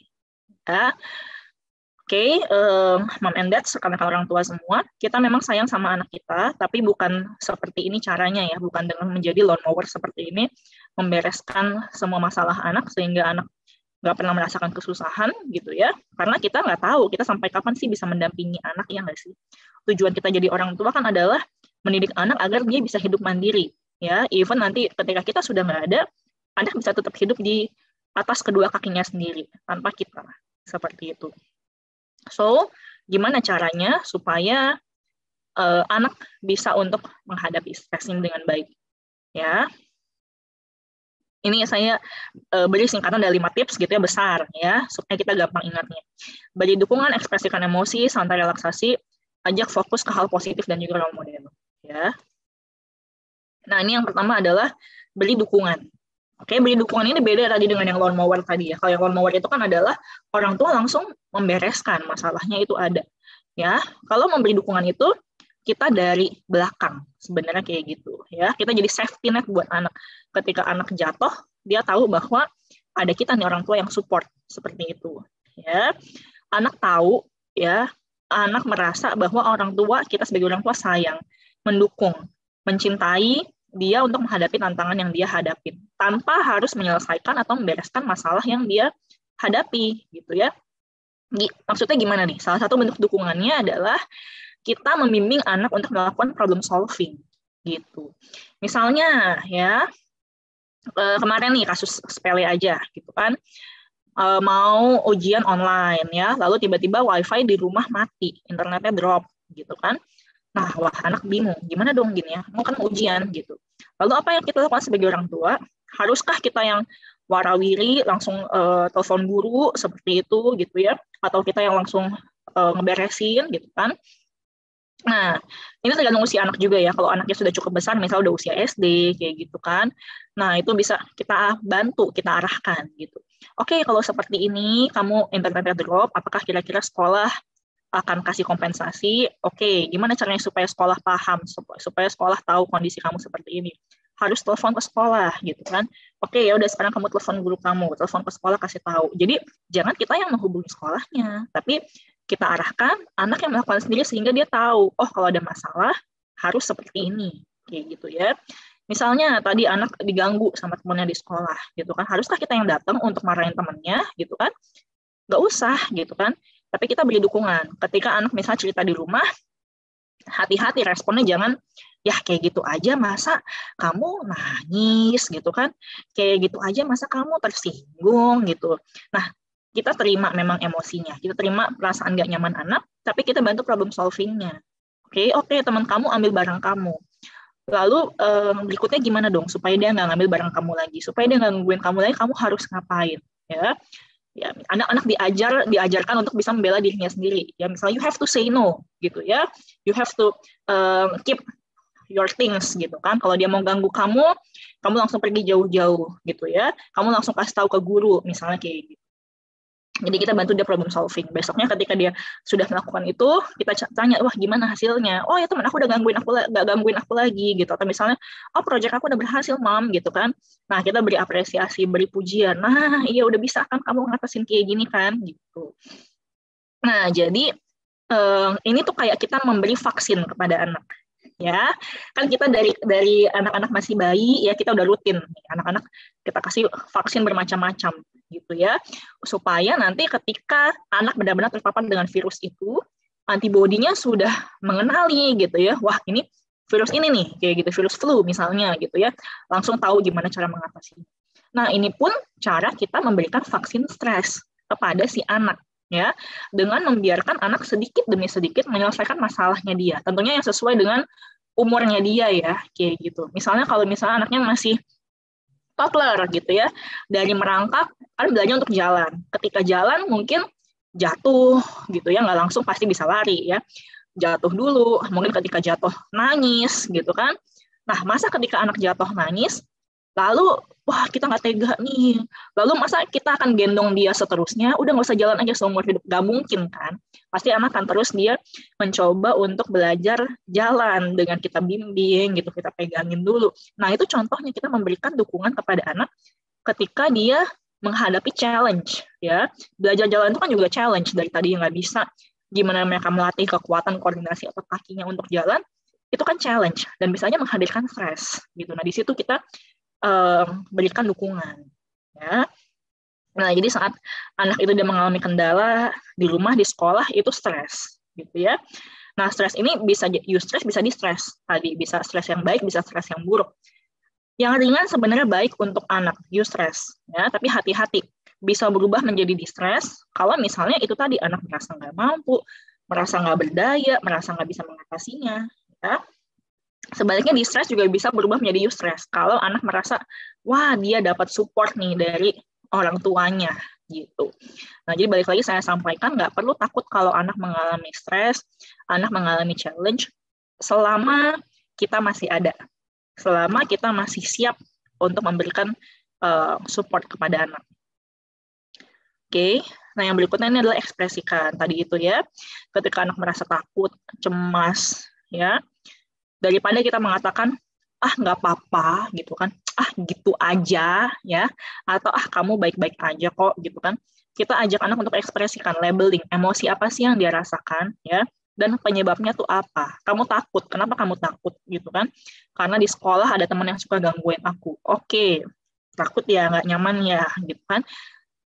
S1: ya. Oke, mom and dad, rekan-rekan orang tua semua, kita memang sayang sama anak kita, tapi bukan seperti ini caranya ya, bukan dengan menjadi lone mower seperti ini, membereskan semua masalah anak sehingga anak nggak pernah merasakan kesusahan gitu ya, karena kita nggak tahu kita sampai kapan sih bisa mendampingi anak, ya nggak sih? Tujuan kita jadi orang tua kan adalah mendidik anak agar dia bisa hidup mandiri ya, even nanti ketika kita sudah nggak ada, anak bisa tetap hidup di atas kedua kakinya sendiri tanpa kita, seperti itu. So, gimana caranya supaya anak bisa untuk menghadapi stressing dengan baik? Ya, ini saya beri singkatan dari 5 tips gitu ya, besar ya, supaya kita gampang ingatnya. Beri dukungan, ekspresikan emosi, santai relaksasi, ajak fokus ke hal positif dan juga role model. Ya. Nah, ini yang pertama adalah beri dukungan. Oke, beri dukungan ini beda tadi dengan yang lone mower tadi ya. Kalau yang lone mower itu kan adalah orang tua langsung membereskan masalahnya, itu ada. Ya, kalau memberi dukungan itu kita dari belakang sebenarnya kayak gitu ya. Kita jadi safety net buat anak. Ketika anak jatuh, dia tahu bahwa ada kita nih orang tua yang support seperti itu. Ya, anak tahu ya, anak merasa bahwa orang tua, kita sebagai orang tua sayang, mendukung, mencintai dia untuk menghadapi tantangan yang dia hadapi tanpa harus menyelesaikan atau membereskan masalah yang dia hadapi gitu ya. Maksudnya gimana nih? Salah satu bentuk dukungannya adalah kita membimbing anak untuk melakukan problem solving gitu. Misalnya ya, kemarin nih kasus sepele aja gitu kan. mau ujian online ya, lalu tiba-tiba wifi di rumah mati, internetnya drop gitu kan. Nah, wah anak bingung, gimana dong gini ya, mau kan ujian gitu. Lalu apa yang kita lakukan sebagai orang tua? Haruskah kita yang warawiri langsung telepon guru seperti itu gitu ya, atau kita yang langsung ngeberesin gitu kan? Nah, ini tergantung usia anak juga ya. Kalau anaknya sudah cukup besar, misal udah usia SD, kayak gitu kan. Nah, itu bisa kita bantu, kita arahkan gitu. Oke, kalau seperti ini, kamu internetnya drop, apakah kira-kira sekolah akan kasih kompensasi? Oke, gimana caranya supaya sekolah paham, supaya sekolah tahu kondisi kamu seperti ini? Harus telepon ke sekolah, gitu kan. Oke, ya udah sekarang kamu telepon guru kamu, telepon ke sekolah kasih tahu. Jadi, jangan kita yang menghubungi sekolahnya, tapi kita arahkan anak yang melakukan sendiri sehingga dia tahu, oh kalau ada masalah harus seperti ini, kayak gitu ya. Misalnya tadi anak diganggu sama temennya di sekolah, gitu kan. Haruskah kita yang datang untuk marahin temennya, gitu kan? Nggak usah, gitu kan. Tapi kita beri dukungan. Ketika anak misalnya cerita di rumah, hati-hati responnya jangan, ya kayak gitu aja masa kamu nangis, gitu kan. Kayak gitu aja masa kamu tersinggung, gitu. Nah, kita terima memang emosinya, kita terima perasaan gak nyaman anak, tapi kita bantu problem solving-nya. Oke, teman kamu ambil barang kamu. Lalu berikutnya gimana dong supaya dia nggak ngambil barang kamu lagi, supaya dia nggak gangguin kamu lagi, kamu harus ngapain? Ya, anak-anak diajarkan untuk bisa membela dirinya sendiri. Ya, misalnya you have to say no, gitu ya. You have to keep your things, gitu kan. Kalau dia mau ganggu kamu langsung pergi jauh-jauh, gitu ya. Kamu langsung kasih tahu ke guru, misalnya kayak gitu. Jadi kita bantu dia problem solving. Besoknya ketika dia sudah melakukan itu, kita tanya, wah gimana hasilnya? Oh ya teman aku udah gak gangguin aku lagi gitu. Atau misalnya, oh proyek aku udah berhasil mam gitu kan. Nah kita beri apresiasi, beri pujian. Nah iya udah bisa kan kamu ngatasin kayak gini kan gitu. Nah jadi ini tuh kayak kita memberi vaksin kepada anak. Ya kan kita dari anak-anak masih bayi ya kita udah rutin anak-anak kita kasih vaksin bermacam-macam gitu ya supaya nanti ketika anak benar-benar terpapar dengan virus itu antibodinya sudah mengenali gitu ya wah ini virus ini nih kayak gitu virus flu misalnya gitu ya langsung tahu gimana cara mengatasinya. Nah ini pun cara kita memberikan vaksin stres kepada si anak ya dengan membiarkan anak sedikit demi sedikit menyelesaikan masalahnya dia tentunya yang sesuai dengan umurnya dia ya kayak gitu misalnya kalau misalnya anaknya masih toddler gitu ya dari merangkak kan belajar untuk jalan ketika jalan mungkin jatuh gitu ya nggak langsung pasti bisa lari ya jatuh dulu mungkin ketika jatuh nangis gitu kan nah masa ketika anak jatuh nangis lalu wah kita nggak tega nih lalu masa kita akan gendong dia seterusnya udah nggak usah jalan aja seumur hidup nggak mungkin kan pasti anak akan terus dia mencoba untuk belajar jalan dengan kita bimbing gitu kita pegangin dulu nah itu contohnya kita memberikan dukungan kepada anak ketika dia menghadapi challenge ya belajar jalan itu kan juga challenge dari tadi yang nggak bisa gimana mereka melatih kekuatan koordinasi otot kakinya untuk jalan itu kan challenge dan misalnya menghadirkan stres gitu nah di situ kita berikan dukungan ya. Nah, jadi saat anak itu dia mengalami kendala di rumah, di sekolah itu stres gitu ya. Nah, stres ini bisa eustress, bisa distress tadi, bisa stres yang baik, bisa stres yang buruk. Yang ringan sebenarnya baik untuk anak, eustress ya, tapi hati-hati bisa berubah menjadi distress kalau misalnya itu tadi anak merasa nggak mampu, merasa nggak berdaya, merasa nggak bisa mengatasinya ya. Sebaliknya distress juga bisa berubah menjadi eustress kalau anak merasa wah dia dapat support nih dari orang tuanya gitu. Nah jadi balik lagi saya sampaikan nggak perlu takut kalau anak mengalami stres, anak mengalami challenge selama kita masih ada, selama kita masih siap untuk memberikan support kepada anak. Oke, nah yang berikutnya ini adalah ekspresikan tadi itu ya. Ketika anak merasa takut, cemas, ya daripada kita mengatakan nggak apa-apa gitu kan gitu aja ya atau kamu baik-baik aja kok gitu kan kita ajak anak untuk ekspresikan labeling emosi apa sih yang dia rasakan ya dan penyebabnya tuh apa kamu takut kenapa kamu takut gitu kan karena di sekolah ada teman yang suka gangguin aku oke takut ya nggak nyaman ya gitu kan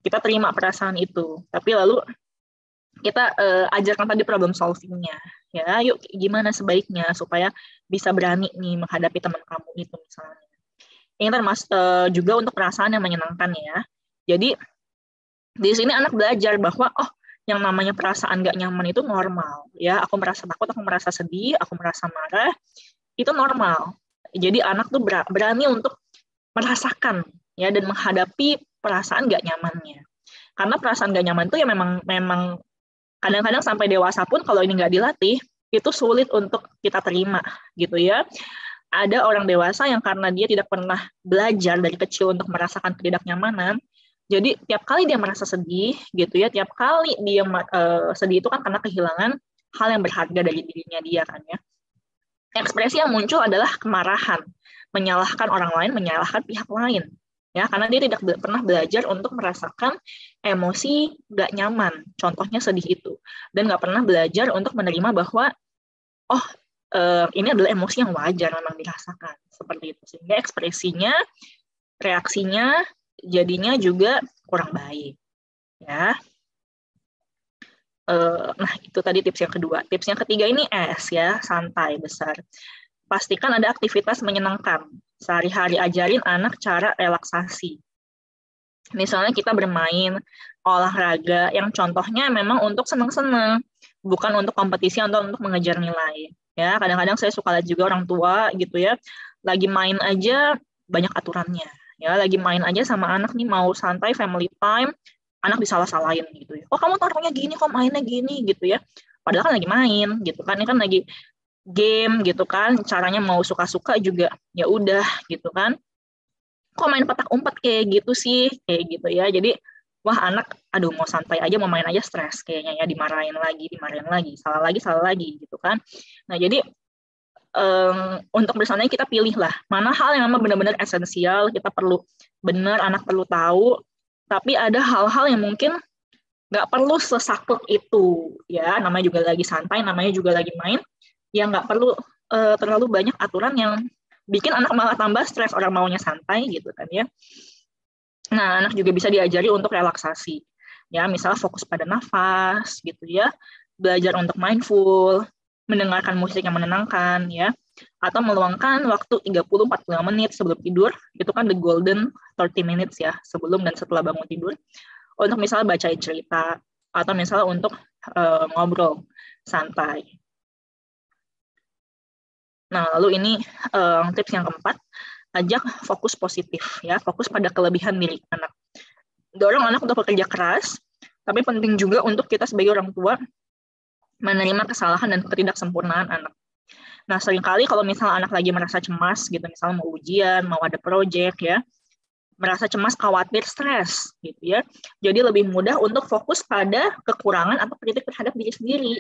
S1: kita terima perasaan itu tapi lalu kita ajarkan tadi problem solving-nya ya yuk gimana sebaiknya supaya bisa berani nih menghadapi teman kamu itu misalnya ini termasuk juga untuk perasaan yang menyenangkan ya jadi Di sini anak belajar bahwa yang namanya perasaan gak nyaman itu normal, ya. Aku merasa takut, aku merasa sedih, aku merasa marah, itu normal. Jadi anak tuh berani untuk merasakan, ya, dan menghadapi perasaan gak nyamannya. Karena perasaan gak nyaman itu ya memang kadang-kadang sampai dewasa pun kalau ini nggak dilatih, itu sulit untuk kita terima, gitu ya. Ada orang dewasa yang karena dia tidak pernah belajar dari kecil untuk merasakan ketidaknyamanan, jadi tiap kali dia merasa sedih, gitu ya, tiap kali dia sedih itu kan karena kehilangan hal yang berharga dari dirinya dia kan ya. Ekspresi yang muncul adalah kemarahan, menyalahkan orang lain, menyalahkan pihak lain. Ya, karena dia tidak pernah belajar untuk merasakan emosi gak nyaman, contohnya sedih itu, dan gak pernah belajar untuk menerima bahwa ini adalah emosi yang wajar memang dirasakan seperti itu, sehingga ekspresinya, reaksinya jadinya juga kurang baik. Ya, nah itu tadi tips yang kedua. Tips yang ketiga ini S ya, santai besar. Pastikan ada aktivitas menyenangkan. Sehari-hari ajarin anak cara relaksasi. Misalnya kita bermain olahraga yang contohnya memang untuk senang-senang, bukan untuk kompetisi atau untuk mengejar nilai. Ya, kadang-kadang saya suka lihat juga orang tua gitu ya, lagi main aja banyak aturannya. Ya, lagi main aja sama anak nih mau santai family time, anak disalah-salahin gitu ya. Kamu taruhnya gini, kok mainnya gini gitu ya. Padahal kan lagi main gitu kan, ini kan lagi game gitu kan, caranya mau suka-suka juga ya udah gitu kan. Kok main petak umpet kayak gitu sih, kayak gitu ya. Jadi wah anak aduh mau santai aja, mau main aja stres kayaknya ya, dimarahin lagi, salah lagi gitu kan. Nah, jadi untuk bersantai kita pilih lah mana hal yang memang benar-benar esensial, kita perlu benar, anak perlu tahu, tapi ada hal-hal yang mungkin nggak perlu sesaklek itu ya, namanya juga lagi santai, namanya juga lagi main, ya nggak perlu terlalu banyak aturan yang bikin anak malah tambah stres, orang maunya santai gitu kan ya. Nah, anak juga bisa diajari untuk relaksasi ya, misalnya fokus pada nafas gitu ya, belajar untuk mindful, mendengarkan musik yang menenangkan ya, atau meluangkan waktu 30-45 menit sebelum tidur, itu kan the golden 30 minutes ya, sebelum dan setelah bangun tidur, untuk misalnya bacain cerita, atau misalnya untuk ngobrol santai. Nah, lalu ini tips yang keempat, ajak fokus positif ya, fokus pada kelebihan milik anak. Dorong anak untuk bekerja keras, tapi penting juga untuk kita sebagai orang tua menerima kesalahan dan ketidaksempurnaan anak. Nah, seringkali kalau misalnya anak lagi merasa cemas gitu, misalnya mau ujian, mau ada proyek ya, merasa cemas, khawatir, stres gitu ya. Jadi lebih mudah untuk fokus pada kekurangan atau kritik terhadap diri sendiri.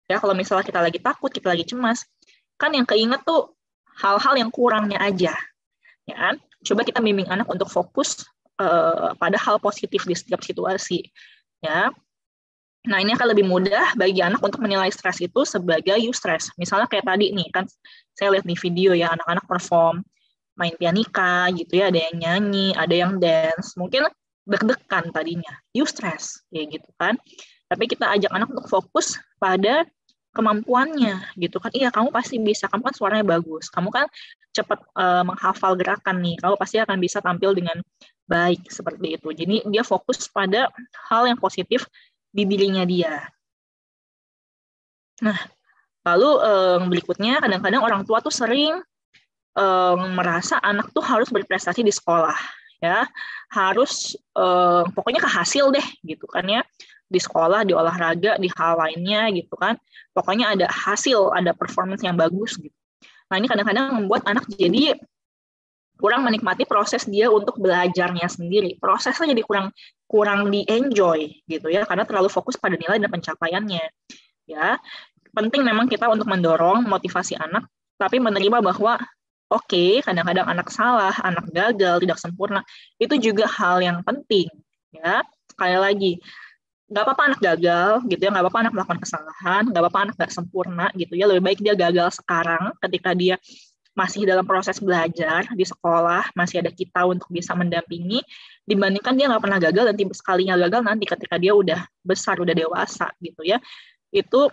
S1: Ya, kalau misalnya kita lagi takut, kita lagi cemas, kan yang keinget tuh hal-hal yang kurangnya aja. Ya kan? Coba kita bimbing anak untuk fokus pada hal positif di setiap situasi. Ya. Nah, ini akan lebih mudah bagi anak untuk menilai stres itu sebagai eustress. Misalnya kayak tadi nih, kan saya lihat di video ya, anak-anak perform, main pianika gitu ya, ada yang nyanyi, ada yang dance, mungkin deg-degan tadinya, eustress, kayak gitu kan. Tapi kita ajak anak untuk fokus pada kemampuannya gitu kan. Iya, kamu pasti bisa, kamu kan suaranya bagus, kamu kan cepat menghafal gerakan nih, kamu pasti akan bisa tampil dengan baik seperti itu. Jadi dia fokus pada hal yang positif di dirinya dia. Nah, lalu berikutnya kadang-kadang orang tua tuh sering merasa anak tuh harus berprestasi di sekolah ya, harus pokoknya ke hasil deh gitu kan ya, di sekolah, di olahraga, di hal lainnya gitu kan, pokoknya ada hasil, ada performance yang bagus gitu. Nah, ini kadang-kadang membuat anak jadi kurang menikmati proses dia untuk belajarnya sendiri, prosesnya jadi kurang di-enjoy gitu ya, karena terlalu fokus pada nilai dan pencapaiannya ya. Penting memang kita untuk mendorong motivasi anak, tapi menerima bahwa oke, kadang-kadang anak salah, anak gagal, tidak sempurna, itu juga hal yang penting ya. Sekali lagi, nggak apa-apa anak gagal gitu ya, nggak apa-apa anak melakukan kesalahan, nggak apa-apa anak nggak sempurna gitu ya, lebih baik dia gagal sekarang ketika dia masih dalam proses belajar di sekolah, masih ada kita untuk bisa mendampingi, dibandingkan dia nggak pernah gagal dan tiba sekalinya gagal nanti ketika dia udah besar, udah dewasa gitu ya, itu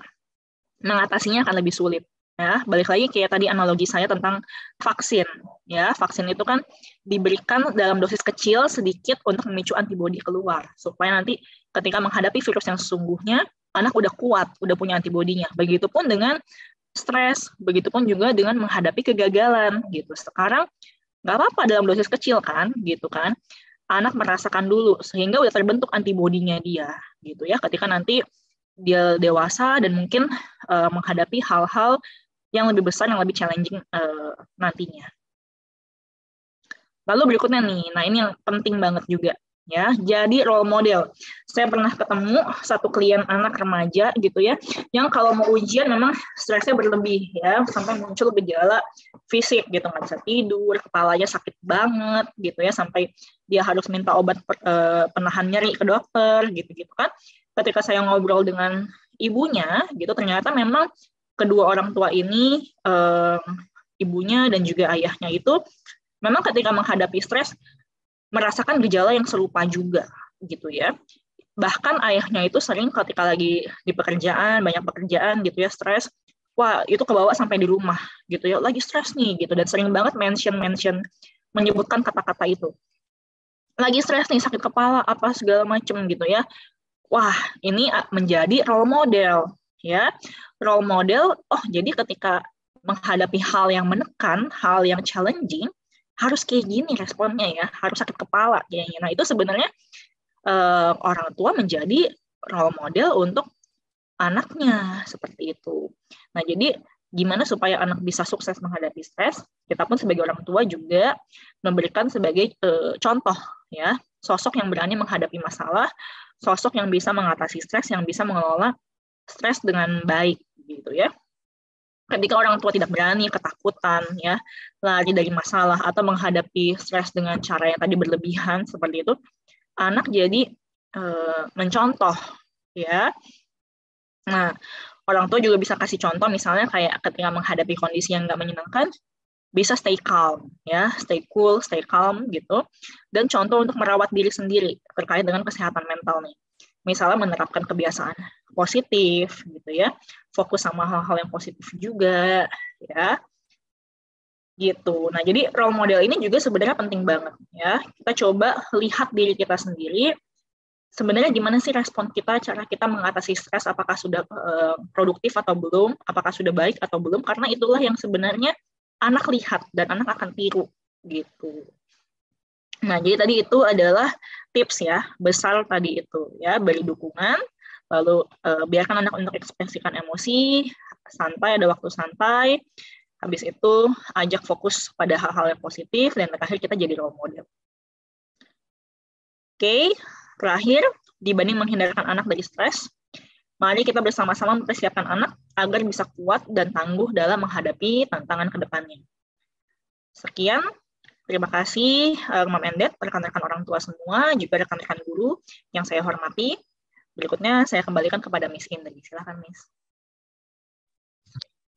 S1: mengatasinya akan lebih sulit. Ya, balik lagi kayak tadi analogi saya tentang vaksin. Ya, vaksin itu kan diberikan dalam dosis kecil sedikit untuk memicu antibodi keluar supaya nanti ketika menghadapi virus yang sesungguhnya anak udah kuat, udah punya antibodinya. Begitupun dengan stres, begitupun juga dengan menghadapi kegagalan gitu. Sekarang nggak apa-apa dalam dosis kecil kan, gitu kan. Anak merasakan dulu sehingga udah terbentuk antibodinya dia gitu ya. Ketika nanti dia dewasa dan mungkin menghadapi hal-hal yang lebih besar, yang lebih challenging nantinya. Lalu berikutnya nih, nah ini yang penting banget juga ya, jadi role model. Saya pernah ketemu satu klien anak remaja gitu ya, yang kalau mau ujian memang stresnya berlebih ya, sampai muncul gejala fisik gitu, nggak bisa tidur, kepalanya sakit banget gitu ya, sampai dia harus minta obat penahan nyeri ke dokter gitu-gitu kan. Ketika saya ngobrol dengan ibunya gitu, ternyata memang kedua orang tua ini, ibunya dan juga ayahnya itu memang ketika menghadapi stres merasakan gejala yang serupa juga gitu ya. Bahkan ayahnya itu sering ketika lagi di pekerjaan, banyak pekerjaan gitu ya, stres, wah itu kebawa sampai di rumah gitu ya, lagi stres nih gitu, dan sering banget mention menyebutkan kata-kata itu. Lagi stres nih, sakit kepala apa segala macem gitu ya. Wah, ini menjadi role model ya. Role model, oh jadi ketika menghadapi hal yang menekan, hal yang challenging, harus kayak gini responnya ya, harus sakit kepala kayaknya. Nah, itu sebenarnya orang tua menjadi role model untuk anaknya seperti itu. Nah, jadi gimana supaya anak bisa sukses menghadapi stres? Kita pun sebagai orang tua juga memberikan sebagai contoh ya, sosok yang berani menghadapi masalah, sosok yang bisa mengatasi stres, yang bisa mengelola stres dengan baik gitu ya. Ketika orang tua tidak berani, ketakutan ya, lari dari masalah atau menghadapi stres dengan cara yang tadi berlebihan seperti itu, anak jadi mencontoh ya. Nah, orang tua juga bisa kasih contoh misalnya kayak ketika menghadapi kondisi yang nggak menyenangkan, bisa stay calm ya, stay cool, stay calm gitu. Dan contoh untuk merawat diri sendiri terkait dengan kesehatan mental nih. Misalnya menerapkan kebiasaan positif gitu ya, fokus sama hal-hal yang positif juga ya. Gitu. Nah, jadi role model ini juga sebenarnya penting banget ya. Kita coba lihat diri kita sendiri, sebenarnya gimana sih respon kita, cara kita mengatasi stres, apakah sudah produktif atau belum, apakah sudah baik atau belum, karena itulah yang sebenarnya anak lihat dan anak akan tiru gitu. Nah, jadi tadi itu adalah tips ya, besar tadi itu ya, beri dukungan, lalu biarkan anak untuk ekspresikan emosi, santai, ada waktu santai, habis itu ajak fokus pada hal-hal yang positif, dan terakhir kita jadi role model. Oke, terakhir, dibanding menghindarkan anak dari stres, mari kita bersama-sama mempersiapkan anak agar bisa kuat dan tangguh dalam menghadapi tantangan ke depannya. Sekian, terima kasih Mam Endet, rekan-rekan orang tua semua, juga rekan-rekan guru yang saya hormati. Berikutnya saya kembalikan kepada Miss Indri. Silakan, Miss.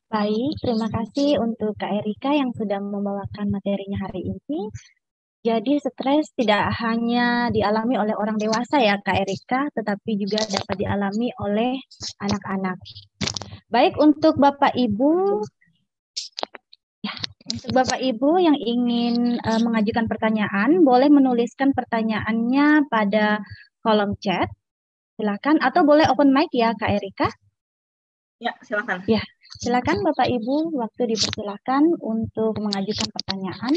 S2: Baik, terima kasih untuk Kak Erika yang sudah membawakan materinya hari ini. Jadi stres tidak hanya dialami oleh orang dewasa ya Kak Erika, tetapi juga dapat dialami oleh anak-anak. Baik, untuk Bapak Ibu yang ingin mengajukan pertanyaan, boleh menuliskan pertanyaannya pada kolom chat. Silakan, atau boleh open mic ya Kak Erika.
S1: Ya, silakan.
S2: Ya, silakan Bapak Ibu, waktu dipersilakan untuk mengajukan pertanyaan.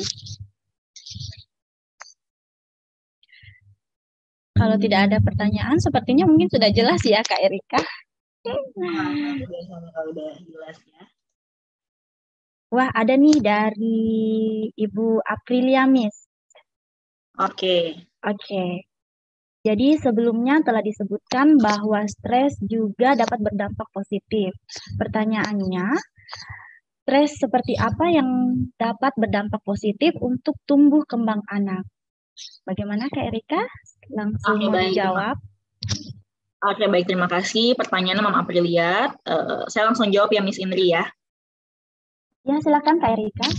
S2: Kalau tidak ada pertanyaan, sepertinya mungkin sudah jelas ya Kak Erika.
S1: Udah jelas ya.
S2: Wah, ada nih dari Ibu Aprilia, Miss.
S1: Oke.
S2: Jadi sebelumnya telah disebutkan bahwa stres juga dapat berdampak positif. Pertanyaannya, stres seperti apa yang dapat berdampak positif untuk tumbuh kembang anak? Bagaimana Kak Erika? Langsung mau dijawab.
S1: Oke, baik. Terima kasih. Pertanyaannya Mam Aprilia. Saya langsung jawab ya, Miss Indri ya.
S2: Ya, silakan Kak Erika.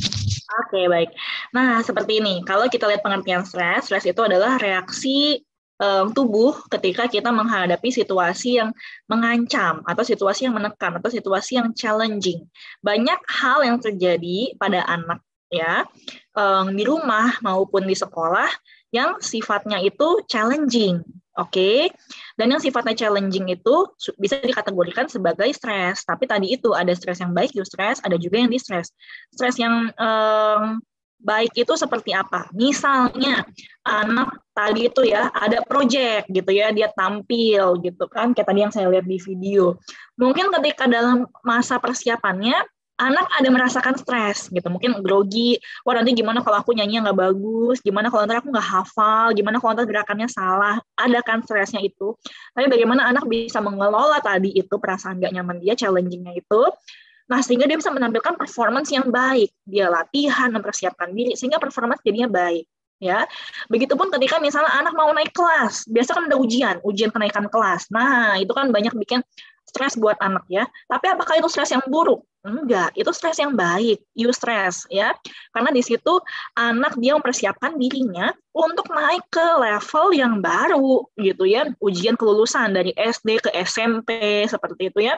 S1: Oke, baik. Nah, seperti ini. Kalau kita lihat pengertian stres itu adalah reaksi tubuh ketika kita menghadapi situasi yang mengancam atau situasi yang menekan atau situasi yang challenging. Banyak hal yang terjadi pada anak ya di rumah maupun di sekolah yang sifatnya itu challenging, oke? Dan yang sifatnya challenging itu bisa dikategorikan sebagai stres. Tapi tadi itu ada stres yang baik, eustress, ada juga yang distress. Stres yang baik itu seperti apa? Misalnya anak tadi itu ya ada project gitu ya, dia tampil gitu kan, kayak tadi yang saya lihat di video. Mungkin ketika dalam masa persiapannya anak ada merasakan stres gitu, mungkin grogi, wah nanti gimana kalau aku nyanyi nggak bagus, gimana kalau nanti aku nggak hafal, gimana kalau nanti gerakannya salah, ada kan stresnya itu. Tapi bagaimana anak bisa mengelola tadi itu perasaan nggak nyaman dia, challenging-nya itu, nah, sehingga dia bisa menampilkan performance yang baik. Dia latihan, mempersiapkan diri, sehingga performance jadinya baik. Ya, begitupun ketika misalnya anak mau naik kelas, biasa kan ada ujian kenaikan kelas. Nah, itu kan banyak bikin stres buat anak ya. Tapi apakah itu stres yang buruk? Enggak, itu stres yang baik, eustress ya. Karena di situ anak dia mempersiapkan dirinya untuk naik ke level yang baru gitu ya. Ujian kelulusan dari SD ke SMP seperti itu ya.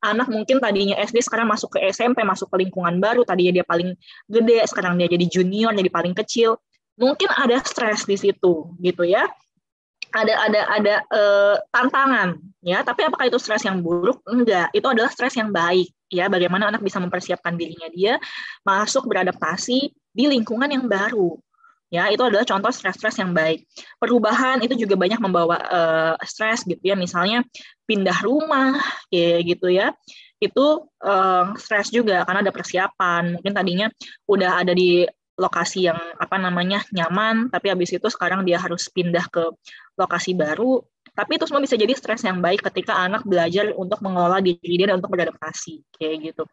S1: Anak mungkin tadinya SD sekarang masuk ke SMP, masuk ke lingkungan baru, tadinya dia paling gede, sekarang dia jadi junior, jadi paling kecil. Mungkin ada stres di situ gitu ya. Ada tantangan ya, tapi apakah itu stres yang buruk? Enggak, itu adalah stres yang baik ya. Bagaimana anak bisa mempersiapkan dirinya dia masuk beradaptasi di lingkungan yang baru ya, itu adalah contoh stres-stres yang baik. Perubahan itu juga banyak membawa stres gitu ya, misalnya pindah rumah kayak gitu ya, itu stres juga karena ada persiapan, mungkin tadinya udah ada di lokasi yang nyaman, tapi habis itu sekarang dia harus pindah ke lokasi baru. Tapi itu semua bisa jadi stres yang baik ketika anak belajar untuk mengelola diri dia dan untuk beradaptasi kayak gitu.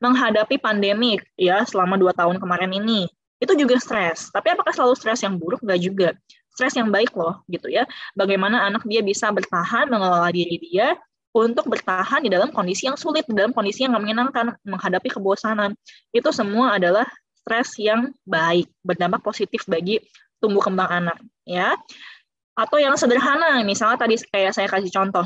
S1: Menghadapi pandemik ya selama 2 tahun kemarin ini, itu juga stres. Tapi apakah selalu stres yang buruk? Enggak juga. Stres yang baik loh gitu ya. Bagaimana anak dia bisa bertahan mengelola diri dia untuk bertahan di dalam kondisi yang sulit, di dalam kondisi yang nggak menyenangkan, menghadapi kebosanan. Itu semua adalah stres yang baik, berdampak positif bagi tumbuh kembang anak ya. Atau yang sederhana, misalnya tadi kayak saya kasih contoh,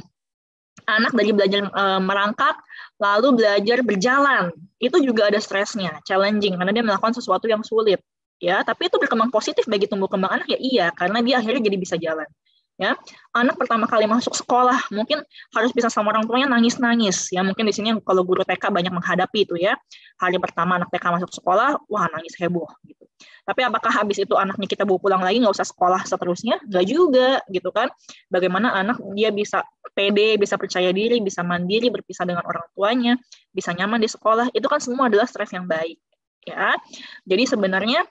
S1: anak dari belajar merangkak lalu belajar berjalan, itu juga ada stresnya, challenging karena dia melakukan sesuatu yang sulit ya. Tapi itu berkembang positif bagi tumbuh kembang anak ya, iya, karena dia akhirnya jadi bisa jalan ya. Anak pertama kali masuk sekolah mungkin harus bisa sama orang tuanya, nangis-nangis ya. Mungkin di sini kalau guru TK banyak menghadapi itu ya, hari pertama anak TK masuk sekolah, wah nangis heboh gitu. Tapi apakah habis itu anaknya kita bawa pulang lagi nggak usah sekolah seterusnya? Nggak juga gitu kan. Bagaimana anak dia bisa pede, bisa percaya diri, bisa mandiri, berpisah dengan orang tuanya, bisa nyaman di sekolah, itu kan semua adalah stres yang baik ya. Jadi sebenarnya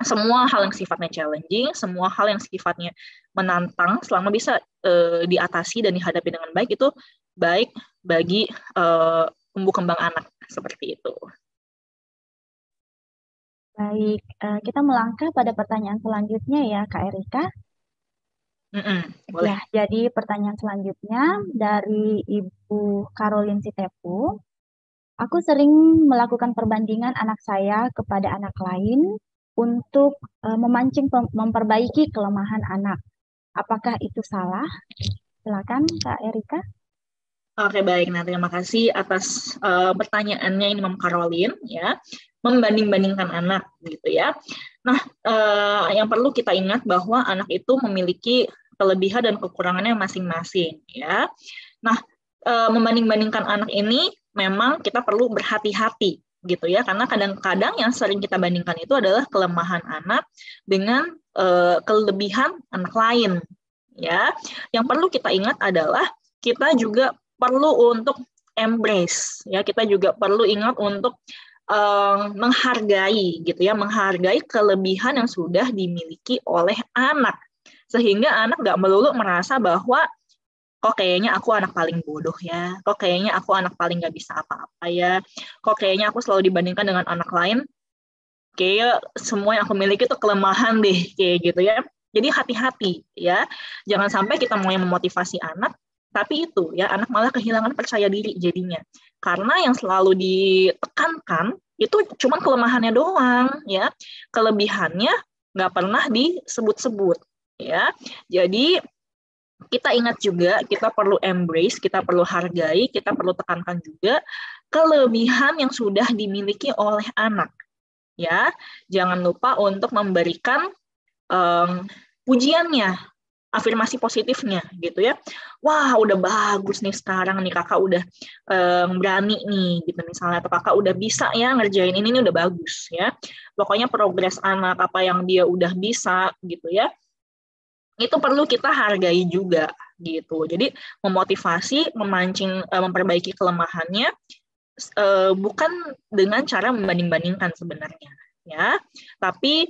S1: semua hal yang sifatnya challenging, semua hal yang sifatnya menantang, selama bisa diatasi dan dihadapi dengan baik, itu baik bagi tumbuh kembang anak, seperti itu.
S2: Baik, kita melangkah pada pertanyaan selanjutnya ya, Kak Erika.
S1: Boleh.
S2: Ya, jadi pertanyaan selanjutnya dari Ibu Caroline Sitepu. Aku sering melakukan perbandingan anak saya kepada anak lain untuk memancing memperbaiki kelemahan anak. Apakah itu salah? Silakan Kak Erika.
S1: Oke, baik. Nah, terima kasih atas pertanyaannya ini Mam Caroline ya. Membanding-bandingkan anak gitu ya. Nah, yang perlu kita ingat bahwa anak itu memiliki kelebihan dan kekurangannya masing-masing ya. Nah, membanding-bandingkan anak ini memang kita perlu berhati-hati gitu ya, karena kadang-kadang yang sering kita bandingkan itu adalah kelemahan anak dengan kelebihan anak lain ya. Yang perlu kita ingat adalah kita juga perlu untuk embrace ya, kita juga perlu ingat untuk menghargai gitu ya, menghargai kelebihan yang sudah dimiliki oleh anak, sehingga anak nggak melulu merasa bahwa kok kayaknya aku anak paling bodoh ya, kok kayaknya aku anak paling nggak bisa apa-apa ya, kok kayaknya aku selalu dibandingkan dengan anak lain, kayak semua yang aku miliki itu kelemahan deh, kayak gitu ya. Jadi hati-hati ya, jangan sampai kita mau yang memotivasi anak, tapi itu ya anak malah kehilangan percaya diri jadinya. Karena yang selalu ditekankan itu cuma kelemahannya doang ya, kelebihannya nggak pernah disebut-sebut ya. Jadi kita ingat juga, kita perlu embrace, kita perlu hargai, kita perlu tekankan juga kelebihan yang sudah dimiliki oleh anak. Ya, jangan lupa untuk memberikan pujiannya, afirmasi positifnya, gitu ya. Wah, udah bagus nih sekarang nih kakak udah berani nih, gitu misalnya, atau kakak udah bisa ya ngerjain ini udah bagus ya. Pokoknya progres anak apa yang dia udah bisa, gitu ya. Itu perlu kita hargai juga gitu. Jadi memotivasi, memancing, memperbaiki kelemahannya bukan dengan cara membanding-bandingkan sebenarnya, ya. Tapi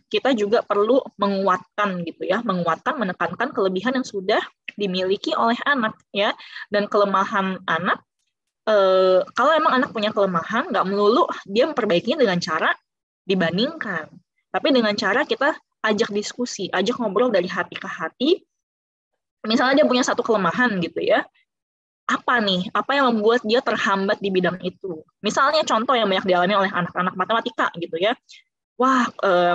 S1: kita juga perlu menguatkan gitu ya, menguatkan, menekankan kelebihan yang sudah dimiliki oleh anak ya, dan kelemahan anak. Kalau emang anak punya kelemahan, nggak melulu dia memperbaikinya dengan cara dibandingkan, tapi dengan cara kita ajak diskusi, ajak ngobrol dari hati ke hati. Misalnya dia punya satu kelemahan gitu ya, apa nih, apa yang membuat dia terhambat di bidang itu. Misalnya contoh yang banyak dialami oleh anak-anak matematika gitu ya, wah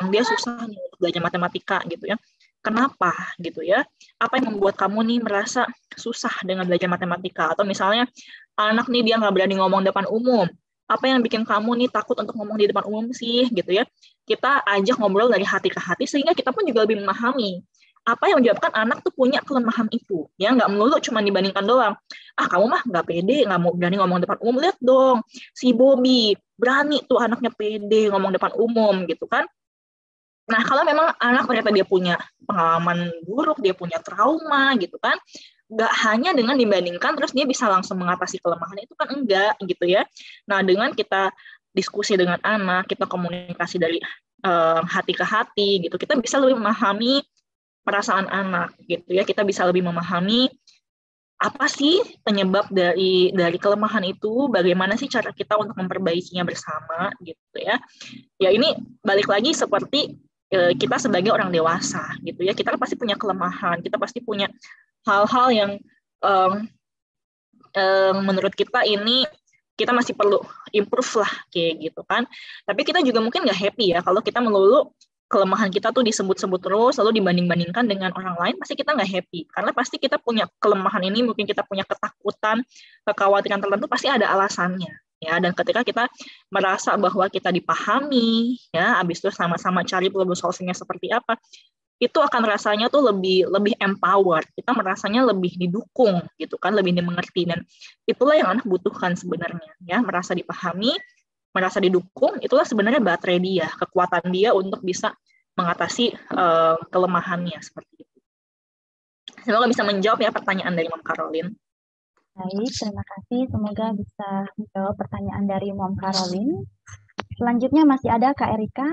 S1: dia susah nih untuk belajar matematika gitu ya, kenapa gitu ya, apa yang membuat kamu nih merasa susah dengan belajar matematika, atau misalnya anak nih dia nggak berani ngomong depan umum, apa yang bikin kamu nih takut untuk ngomong di depan umum sih gitu ya. Kita ajak ngobrol dari hati ke hati sehingga kita pun juga lebih memahami apa yang menyebabkan anak tuh punya kelemahan itu ya, nggak melulu cuma dibandingkan doang, kamu mah nggak pede, nggak mau berani ngomong depan umum, lihat dong si Bobby berani tuh anaknya pede ngomong depan umum gitu kan. Nah kalau memang anak ternyata dia punya pengalaman buruk, dia punya trauma gitu kan, nggak hanya dengan dibandingkan terus dia bisa langsung mengatasi kelemahan itu kan, enggak gitu ya. Nah dengan kita diskusi dengan anak, kita komunikasi dari hati ke hati gitu, kita bisa lebih memahami perasaan anak gitu ya, kita bisa lebih memahami apa sih penyebab dari kelemahan itu, bagaimana sih cara kita untuk memperbaikinya bersama gitu ya. Ya ini balik lagi seperti kita sebagai orang dewasa gitu ya, kita kan pasti punya kelemahan, kita pasti punya hal-hal yang menurut kita ini kita masih perlu improve lah kayak gitu kan. Tapi kita juga mungkin nggak happy ya kalau kita melulu kelemahan kita tuh disebut-sebut terus, lalu dibanding-bandingkan dengan orang lain, pasti kita nggak happy. Karena pasti kita punya kelemahan ini, mungkin kita punya ketakutan, kekhawatiran tertentu, pasti ada alasannya. Ya, dan ketika kita merasa bahwa kita dipahami, ya, habis itu sama-sama cari problem solving-nya seperti apa, itu akan rasanya tuh lebih empowered. Kita merasanya lebih didukung, gitu kan, lebih dimengerti. Dan itulah yang anak butuhkan sebenarnya, ya, merasa dipahami, merasa didukung, itulah sebenarnya baterai dia, kekuatan dia untuk bisa mengatasi kelemahannya seperti itu. Semoga bisa menjawab ya pertanyaan dari Mom Caroline.
S2: Baik, terima kasih. Semoga bisa menjawab pertanyaan dari Mom Caroline. Selanjutnya masih ada Kak Erika.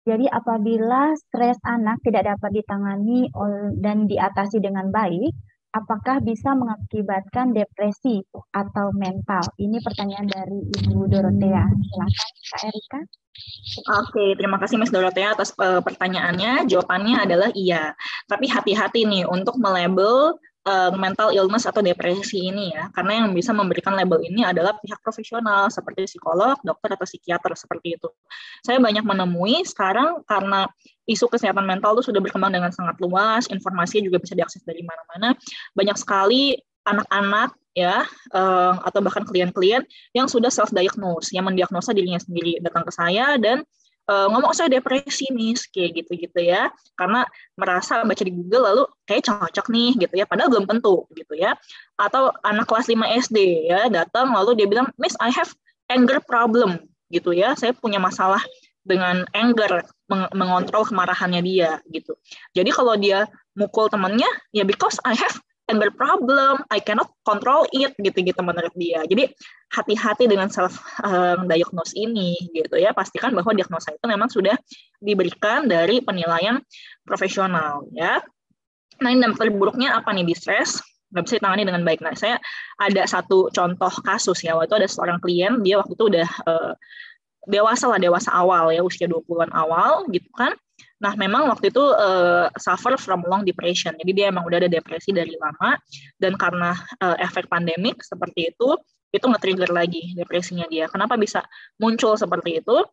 S2: Jadi apabila stres anak tidak dapat ditangani dan diatasi dengan baik, apakah bisa mengakibatkan depresi atau mental? Ini pertanyaan dari Ibu Dorothea. Silakan Kak Erika.
S1: Oke, terima kasih Mas Dorothea atas pertanyaannya. Jawabannya adalah iya. Tapi hati-hati nih untuk melabel mental illness atau depresi ini ya, karena yang bisa memberikan label ini adalah pihak profesional seperti psikolog, dokter, atau psikiater seperti itu. Saya banyak menemui sekarang karena isu kesehatan mental itu sudah berkembang dengan sangat luas, informasinya juga bisa diakses dari mana-mana, banyak sekali anak-anak ya atau bahkan klien-klien yang sudah self-diagnose, yang mendiagnosa dirinya sendiri, datang ke saya dan ngomong saya depresi nih, kayak gitu-gitu ya, karena merasa baca di Google lalu kayak cocok nih gitu ya, padahal belum tentu gitu ya. Atau anak kelas 5 SD ya datang lalu dia bilang, Miss I have anger problem gitu ya, saya punya masalah dengan anger, mengontrol kemarahannya dia gitu. Jadi kalau dia mukul temannya ya because I have anger problem, I cannot control it, gitu-gitu menurut dia. Jadi hati-hati dengan self-diagnose ini, gitu ya. Pastikan bahwa diagnosa itu memang sudah diberikan dari penilaian profesional, ya. Nah, ini dampak terburuknya apa nih di stres? Nggak bisa ditangani dengan baik. Nah, saya ada satu contoh kasus ya. Waktu itu ada seorang klien, dia waktu itu udah dewasa awal ya, usia 20-an awal, gitu kan. Nah, memang waktu itu suffer from long depression. Jadi dia emang udah ada depresi dari lama, dan karena efek pandemik seperti itu nge-trigger lagi depresinya dia. Kenapa bisa muncul seperti itu?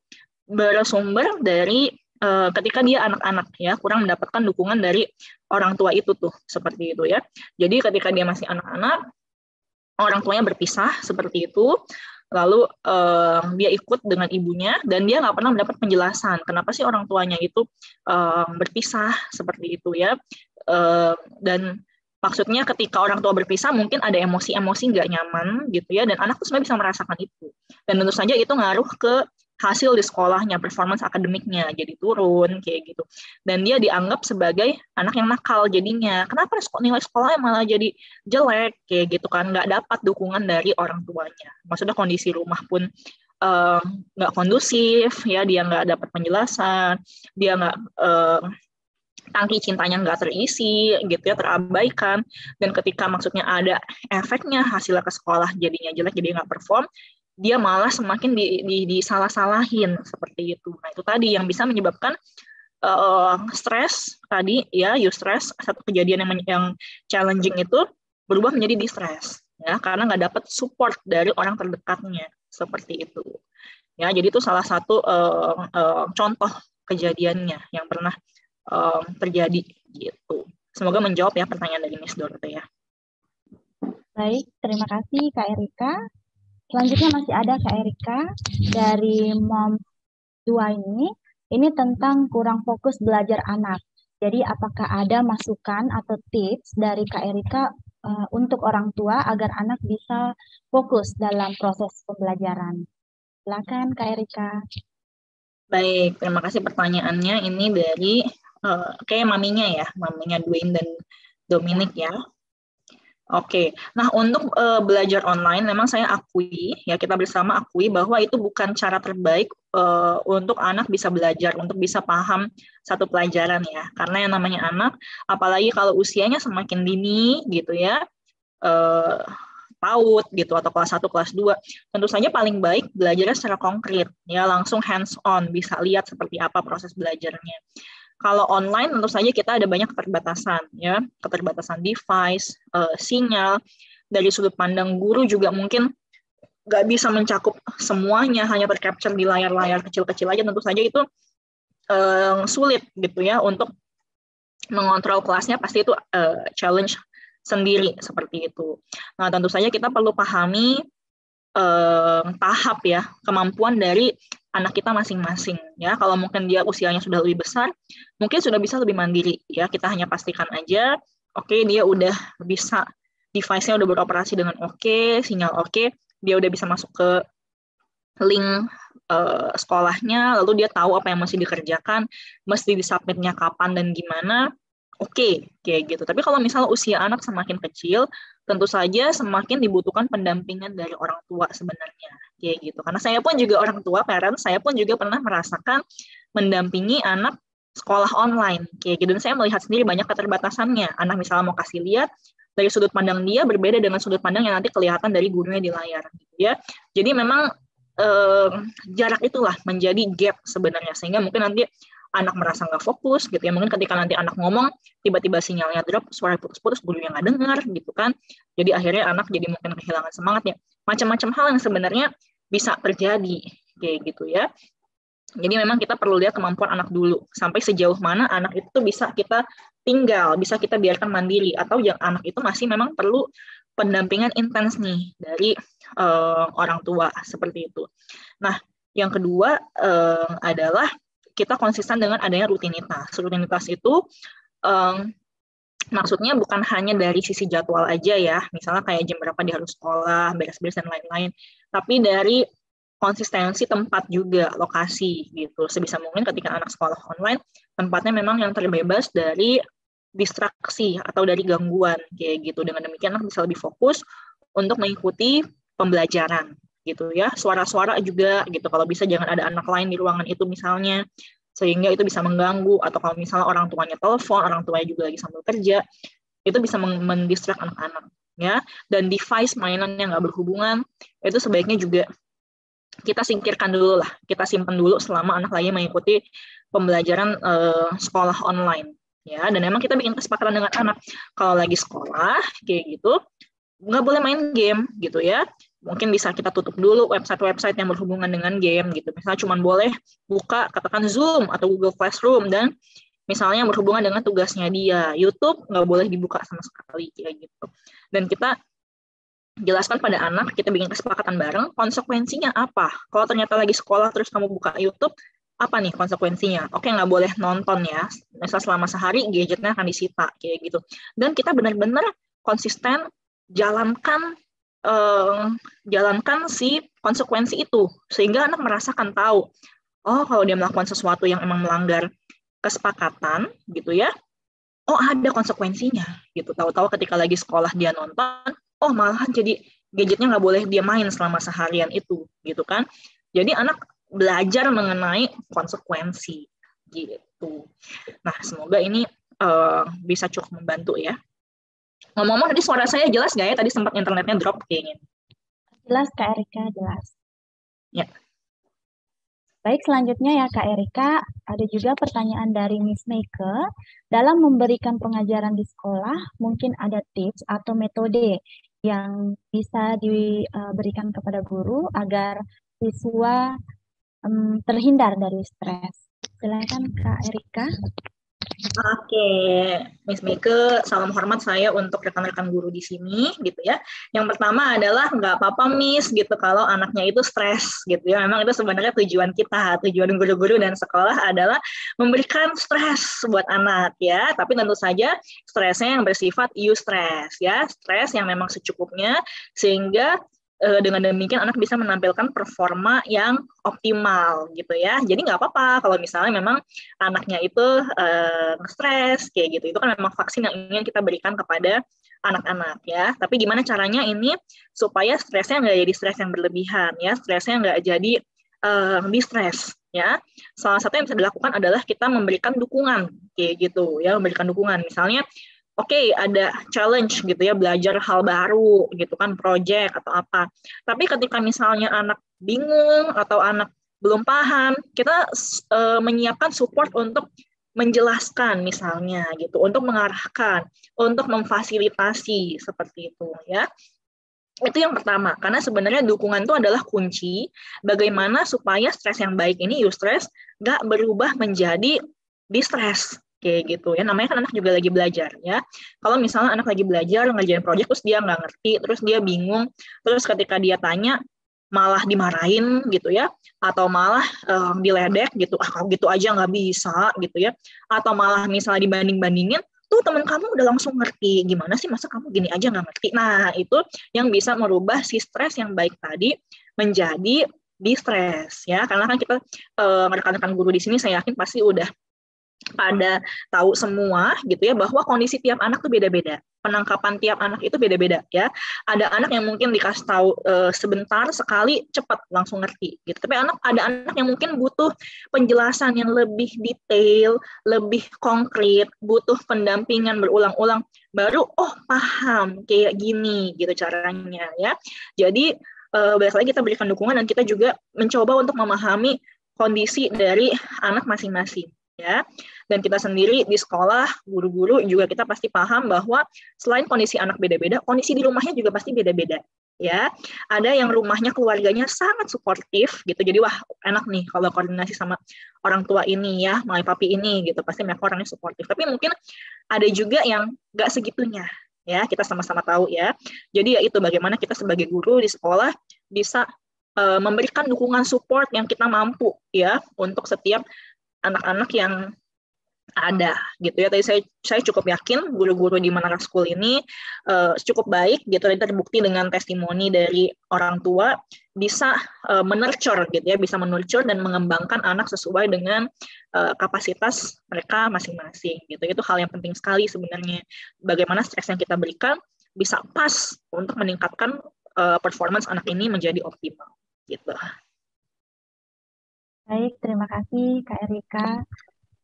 S1: Bersumber dari ketika dia anak-anak ya kurang mendapatkan dukungan dari orang tua itu tuh seperti itu ya. Jadi ketika dia masih anak-anak, orang tuanya berpisah seperti itu, lalu dia ikut dengan ibunya dan dia nggak pernah mendapat penjelasan kenapa sih orang tuanya itu berpisah seperti itu ya. Dan maksudnya ketika orang tua berpisah mungkin ada emosi-emosi nggak nyaman gitu ya, dan anak tuh sebenarnya bisa merasakan itu. Dan tentu saja itu ngaruh ke hasil di sekolahnya, performance akademiknya jadi turun kayak gitu. Dan dia dianggap sebagai anak yang nakal jadinya. Kenapa nilai sekolahnya malah jadi jelek kayak gitu kan? Nggak dapat dukungan dari orang tuanya. Maksudnya kondisi rumah pun nggak kondusif, ya dia nggak dapat penjelasan, dia nggak tangki cintanya nggak terisi gitu ya, terabaikan. Dan ketika maksudnya ada efeknya hasilnya ke sekolah jadinya jelek, jadi nggak perform, dia malah semakin disalah-salahin seperti itu. Nah itu tadi yang bisa menyebabkan stres tadi ya, eustress, satu kejadian yang challenging itu berubah menjadi distress ya, karena nggak dapat support dari orang terdekatnya seperti itu ya. Jadi itu salah satu contoh kejadiannya yang pernah terjadi gitu. Semoga menjawab ya pertanyaan dari Miss Dorothy ya.
S2: Baik, terima kasih Kak Erika. Selanjutnya masih ada Kak Erika dari Mom 2 ini. Ini tentang kurang fokus belajar anak. Jadi apakah ada masukan atau tips dari Kak Erika untuk orang tua agar anak bisa fokus dalam proses pembelajaran? Silakan Kak Erika.
S1: Baik, terima kasih pertanyaannya. Ini dari kayak maminya Dwayne dan Dominic ya. Oke, nah untuk belajar online memang saya akui ya, kita bersama akui bahwa itu bukan cara terbaik untuk anak bisa belajar, untuk bisa paham satu pelajaran ya. Karena yang namanya anak, apalagi kalau usianya semakin dini gitu ya, PAUD gitu atau kelas 1, kelas 2, tentu saja paling baik belajarnya secara konkret ya, langsung hands on, bisa lihat seperti apa proses belajarnya. Kalau online tentu saja kita ada banyak keterbatasan ya, keterbatasan device, sinyal, dari sudut pandang guru juga mungkin nggak bisa mencakup semuanya, hanya tercapture di layar-layar kecil-kecil aja, tentu saja itu sulit gitu ya untuk mengontrol kelasnya, pasti itu challenge sendiri seperti itu. Nah tentu saja kita perlu pahami tahap ya, kemampuan dari anak kita masing-masing ya. Kalau mungkin dia usianya sudah lebih besar, mungkin sudah bisa lebih mandiri ya. Kita hanya pastikan aja, oke, dia udah bisa, device-nya udah beroperasi dengan oke, sinyal oke, dia udah bisa masuk ke link sekolahnya, lalu dia tahu apa yang mesti dikerjakan, mesti disubmitnya kapan dan gimana. Oke, kayak gitu. Tapi kalau misalnya usia anak semakin kecil, tentu saja semakin dibutuhkan pendampingan dari orang tua sebenarnya, kayak gitu. Karena saya pun juga orang tua, parents, saya pun juga pernah merasakan mendampingi anak sekolah online, kayak gitu. Dan saya melihat sendiri banyak keterbatasannya. Anak misalnya mau kasih lihat, dari sudut pandang dia berbeda dengan sudut pandang yang nanti kelihatan dari gurunya di layar, gitu ya. Jadi memang jarak itulah menjadi gap sebenarnya, sehingga mungkin nanti anak merasa nggak fokus gitu ya. Mungkin ketika nanti anak ngomong tiba-tiba sinyalnya drop, suara putus-putus, gurunya nggak dengar gitu kan. Jadi akhirnya anak jadi mungkin kehilangan semangat ya. Macam-macam hal yang sebenarnya bisa terjadi kayak gitu ya. Jadi memang kita perlu lihat kemampuan anak dulu, sampai sejauh mana anak itu bisa kita tinggal, bisa kita biarkan mandiri, atau yang anak itu masih memang perlu pendampingan intens nih dari orang tua seperti itu. Nah, yang kedua adalah kita konsisten dengan adanya rutinitas. Rutinitas itu maksudnya bukan hanya dari sisi jadwal aja ya, misalnya kayak jam berapa dia harus sekolah, beres-beres dan lain-lain, tapi dari konsistensi tempat juga, lokasi gitu. Sebisa mungkin ketika anak sekolah online, tempatnya memang yang terbebas dari distraksi atau dari gangguan kayak gitu. Dengan demikian anak bisa lebih fokus untuk mengikuti pembelajaran gitu ya. Suara-suara juga gitu, kalau bisa jangan ada anak lain di ruangan itu misalnya, sehingga itu bisa mengganggu. Atau kalau misalnya orang tuanya telepon, orang tuanya juga lagi sambil kerja, itu bisa mendistrak anak-anak ya. Dan device mainan yang nggak berhubungan itu sebaiknya juga kita singkirkan dulu lah, kita simpan dulu selama anak lagi mengikuti pembelajaran sekolah online ya. Dan memang kita bikin kesepakatan dengan anak, kalau lagi sekolah kayak gitu nggak boleh main game gitu ya, mungkin bisa kita tutup dulu website-website yang berhubungan dengan game gitu. Misalnya cuma boleh buka katakan Zoom atau Google Classroom dan misalnya yang berhubungan dengan tugasnya dia. YouTube nggak boleh dibuka sama sekali kayak gitu. Dan kita jelaskan pada anak, kita bikin kesepakatan bareng, konsekuensinya apa. Kalau ternyata lagi sekolah terus kamu buka YouTube, apa nih konsekuensinya? Oke, nggak boleh nonton ya. Misal selama sehari gadgetnya akan disita kayak gitu. Dan kita benar-benar konsisten jalankan jalankan si konsekuensi itu sehingga anak merasakan tahu oh kalau dia melakukan sesuatu yang emang melanggar kesepakatan gitu ya, oh ada konsekuensinya gitu. Tahu-tahu ketika lagi sekolah dia nonton, oh malahan jadi gadgetnya nggak boleh dia main selama seharian itu gitu kan. Jadi anak belajar mengenai konsekuensi gitu. Nah semoga ini bisa cukup membantu ya. Ngomong-ngomong tadi suara saya jelas nggak ya? Tadi sempat internetnya drop kayaknya.
S2: Jelas Kak Erika, jelas.
S1: Ya.
S2: Baik, selanjutnya ya Kak Erika, ada juga pertanyaan dari Miss Meike. Dalam memberikan pengajaran di sekolah, mungkin ada tips atau metode yang bisa diberikan kepada guru agar siswa terhindar dari stres. Silakan Kak Erika.
S1: Oke, Miss Meike, salam hormat saya untuk rekan-rekan guru di sini, gitu ya. Yang pertama adalah nggak apa-apa, Miss, gitu, kalau anaknya itu stres, gitu ya. Memang itu sebenarnya tujuan kita, tujuan guru-guru dan sekolah adalah memberikan stres buat anak, ya. Tapi tentu saja stresnya yang bersifat eustress, ya, stres yang memang secukupnya, sehingga dengan demikian anak bisa menampilkan performa yang optimal gitu ya. Jadi nggak apa-apa kalau misalnya memang anaknya itu stres kayak gitu. Itu kan memang vaksin yang ingin kita berikan kepada anak-anak ya. Tapi gimana caranya ini supaya stresnya nggak jadi stres yang berlebihan ya, stresnya nggak jadi di-stres ya. Salah satu yang bisa dilakukan adalah kita memberikan dukungan kayak gitu ya, memberikan dukungan. Misalnya oke, ada challenge gitu ya, belajar hal baru gitu kan, project atau apa. Tapi ketika misalnya anak bingung atau anak belum paham, kita menyiapkan support untuk menjelaskan misalnya gitu, untuk mengarahkan, untuk memfasilitasi seperti itu ya. Itu yang pertama, karena sebenarnya dukungan itu adalah kunci bagaimana supaya stres yang baik ini, eustress, nggak berubah menjadi distress kayak gitu ya. Namanya kan anak juga lagi belajar ya. Kalau misalnya anak lagi belajar ngerjain proyek terus dia nggak ngerti, terus dia bingung, terus ketika dia tanya malah dimarahin gitu ya, atau malah diledek gitu, kalau gitu aja nggak bisa gitu ya, atau malah misalnya dibanding-bandingin, tuh teman kamu udah langsung ngerti, gimana sih masa kamu gini aja nggak ngerti. Nah itu yang bisa merubah si stres yang baik tadi menjadi di-stres ya, karena kan kita rekan-rekan guru di sini saya yakin pasti udah pada tahu semua gitu ya bahwa kondisi tiap anak tuh beda-beda, penangkapan tiap anak itu beda-beda ya. Ada anak yang mungkin dikasih tahu sebentar sekali cepat langsung ngerti gitu, tapi ada anak yang mungkin butuh penjelasan yang lebih detail, lebih konkret, butuh pendampingan berulang-ulang baru oh paham kayak gini gitu caranya ya. Jadi balik lagi kita berikan dukungan dan kita juga mencoba untuk memahami kondisi dari anak masing-masing ya. Dan kita sendiri di sekolah, guru-guru juga kita pasti paham bahwa selain kondisi anak beda-beda, kondisi di rumahnya juga pasti beda-beda ya. Ada yang rumahnya keluarganya sangat suportif gitu. Jadi wah enak nih kalau koordinasi sama orang tua ini ya, mami papi ini gitu. Pasti mereka orangnya suportif. Tapi mungkin ada juga yang nggak segitunya ya. Kita sama-sama tahu ya. Jadi ya itu bagaimana kita sebagai guru di sekolah bisa memberikan dukungan support yang kita mampu ya untuk setiap anak-anak yang ada gitu ya. Tadi saya cukup yakin guru-guru di Menara School ini cukup baik gitu, dan terbukti dengan testimoni dari orang tua bisa menurture gitu ya, bisa menurture dan mengembangkan anak sesuai dengan kapasitas mereka masing-masing gitu. Itu hal yang penting sekali sebenarnya, bagaimana stres yang kita berikan bisa pas untuk meningkatkan performance anak ini menjadi optimal gitu.
S2: Baik, terima kasih Kak Erika.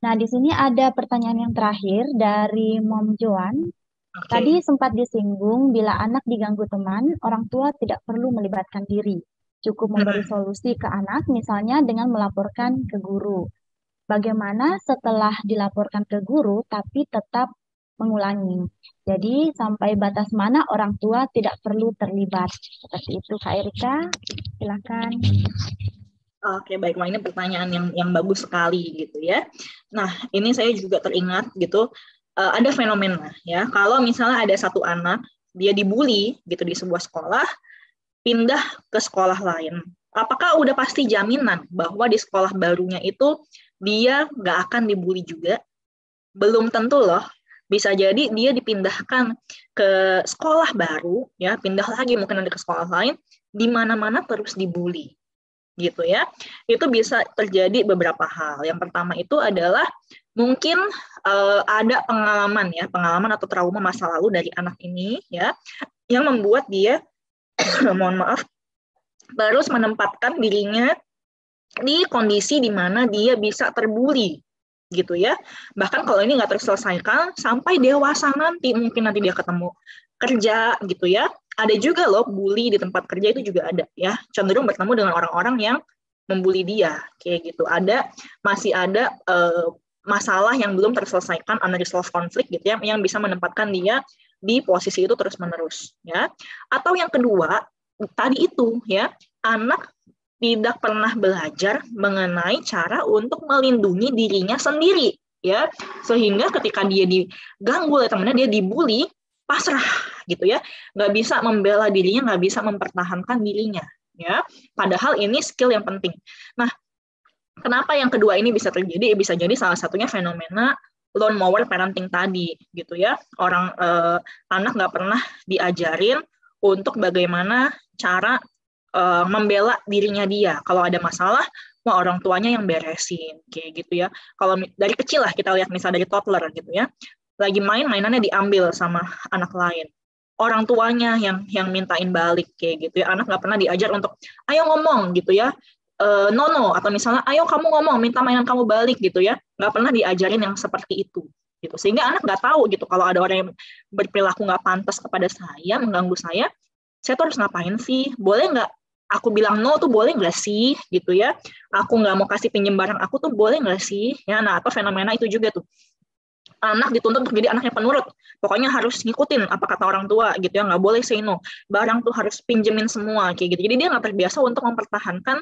S2: Nah, di sini ada pertanyaan yang terakhir dari Mom Joan. Tadi sempat disinggung bila anak diganggu teman, orang tua tidak perlu melibatkan diri. Cukup memberi solusi ke anak, misalnya dengan melaporkan ke guru. Bagaimana setelah dilaporkan ke guru, tapi tetap mengulangi. Jadi sampai batas mana orang tua tidak perlu terlibat. Seperti itu, Kak Erika. Silakan.
S1: Oke, baik. Wah, ini pertanyaan yang bagus sekali gitu ya. Nah, ini saya juga teringat gitu, ada fenomena ya. Kalau misalnya ada satu anak dia dibully gitu di sebuah sekolah, pindah ke sekolah lain. Apakah udah pasti jaminan bahwa di sekolah barunya itu dia nggak akan dibully juga? Belum tentu loh. Bisa jadi dia dipindahkan ke sekolah baru, ya, pindah lagi mungkin nanti ke sekolah lain, di mana-mana terus dibully gitu ya. Itu bisa terjadi beberapa hal. Yang pertama itu adalah mungkin ada pengalaman atau trauma masa lalu dari anak ini ya, yang membuat dia mohon maaf terus menempatkan dirinya di kondisi di mana dia bisa terbuli gitu ya. Bahkan kalau ini nggak terselesaikan sampai dewasa nanti, mungkin nanti dia ketemu kerja gitu ya. Ada juga loh bully di tempat kerja itu juga ada ya, cenderung bertemu dengan orang-orang yang membuli dia kayak gitu. Masih ada masalah yang belum terselesaikan, unresolved conflict gitu ya, yang bisa menempatkan dia di posisi itu terus-menerus ya. Atau yang kedua tadi itu ya, anak tidak pernah belajar mengenai cara untuk melindungi dirinya sendiri ya, sehingga ketika dia diganggu oleh temannya, dia dibully, pasrah gitu ya, nggak bisa membela dirinya, nggak bisa mempertahankan dirinya ya, padahal ini skill yang penting. Nah, kenapa yang kedua ini bisa terjadi? Bisa jadi salah satunya fenomena lone mower parenting tadi gitu ya, anak nggak pernah diajarin untuk bagaimana cara membela dirinya dia. Kalau ada masalah, orang tuanya yang beresin, kayak gitu ya. Kalau dari kecil lah kita lihat, misalnya dari toddler gitu ya, lagi mainannya diambil sama anak lain. Orang tuanya yang mintain balik, kayak gitu ya. Anak nggak pernah diajar untuk, ayo ngomong gitu ya, no, atau misalnya, ayo kamu ngomong, minta mainan kamu balik gitu ya. Nggak pernah diajarin yang seperti itu. Gitu. Sehingga anak nggak tahu gitu, kalau ada orang yang berperilaku nggak pantas kepada saya, mengganggu saya tuh harus ngapain sih? Boleh nggak aku bilang no tuh, boleh nggak sih gitu ya, aku nggak mau kasih pinjem barang aku tuh, boleh nggak sih ya. Nah, atau fenomena itu juga tuh, anak dituntut untuk jadi anak yang penurut, pokoknya harus ngikutin apa kata orang tua gitu ya, nggak boleh say no, barang tuh harus pinjemin semua kayak gitu. Jadi dia nggak terbiasa untuk mempertahankan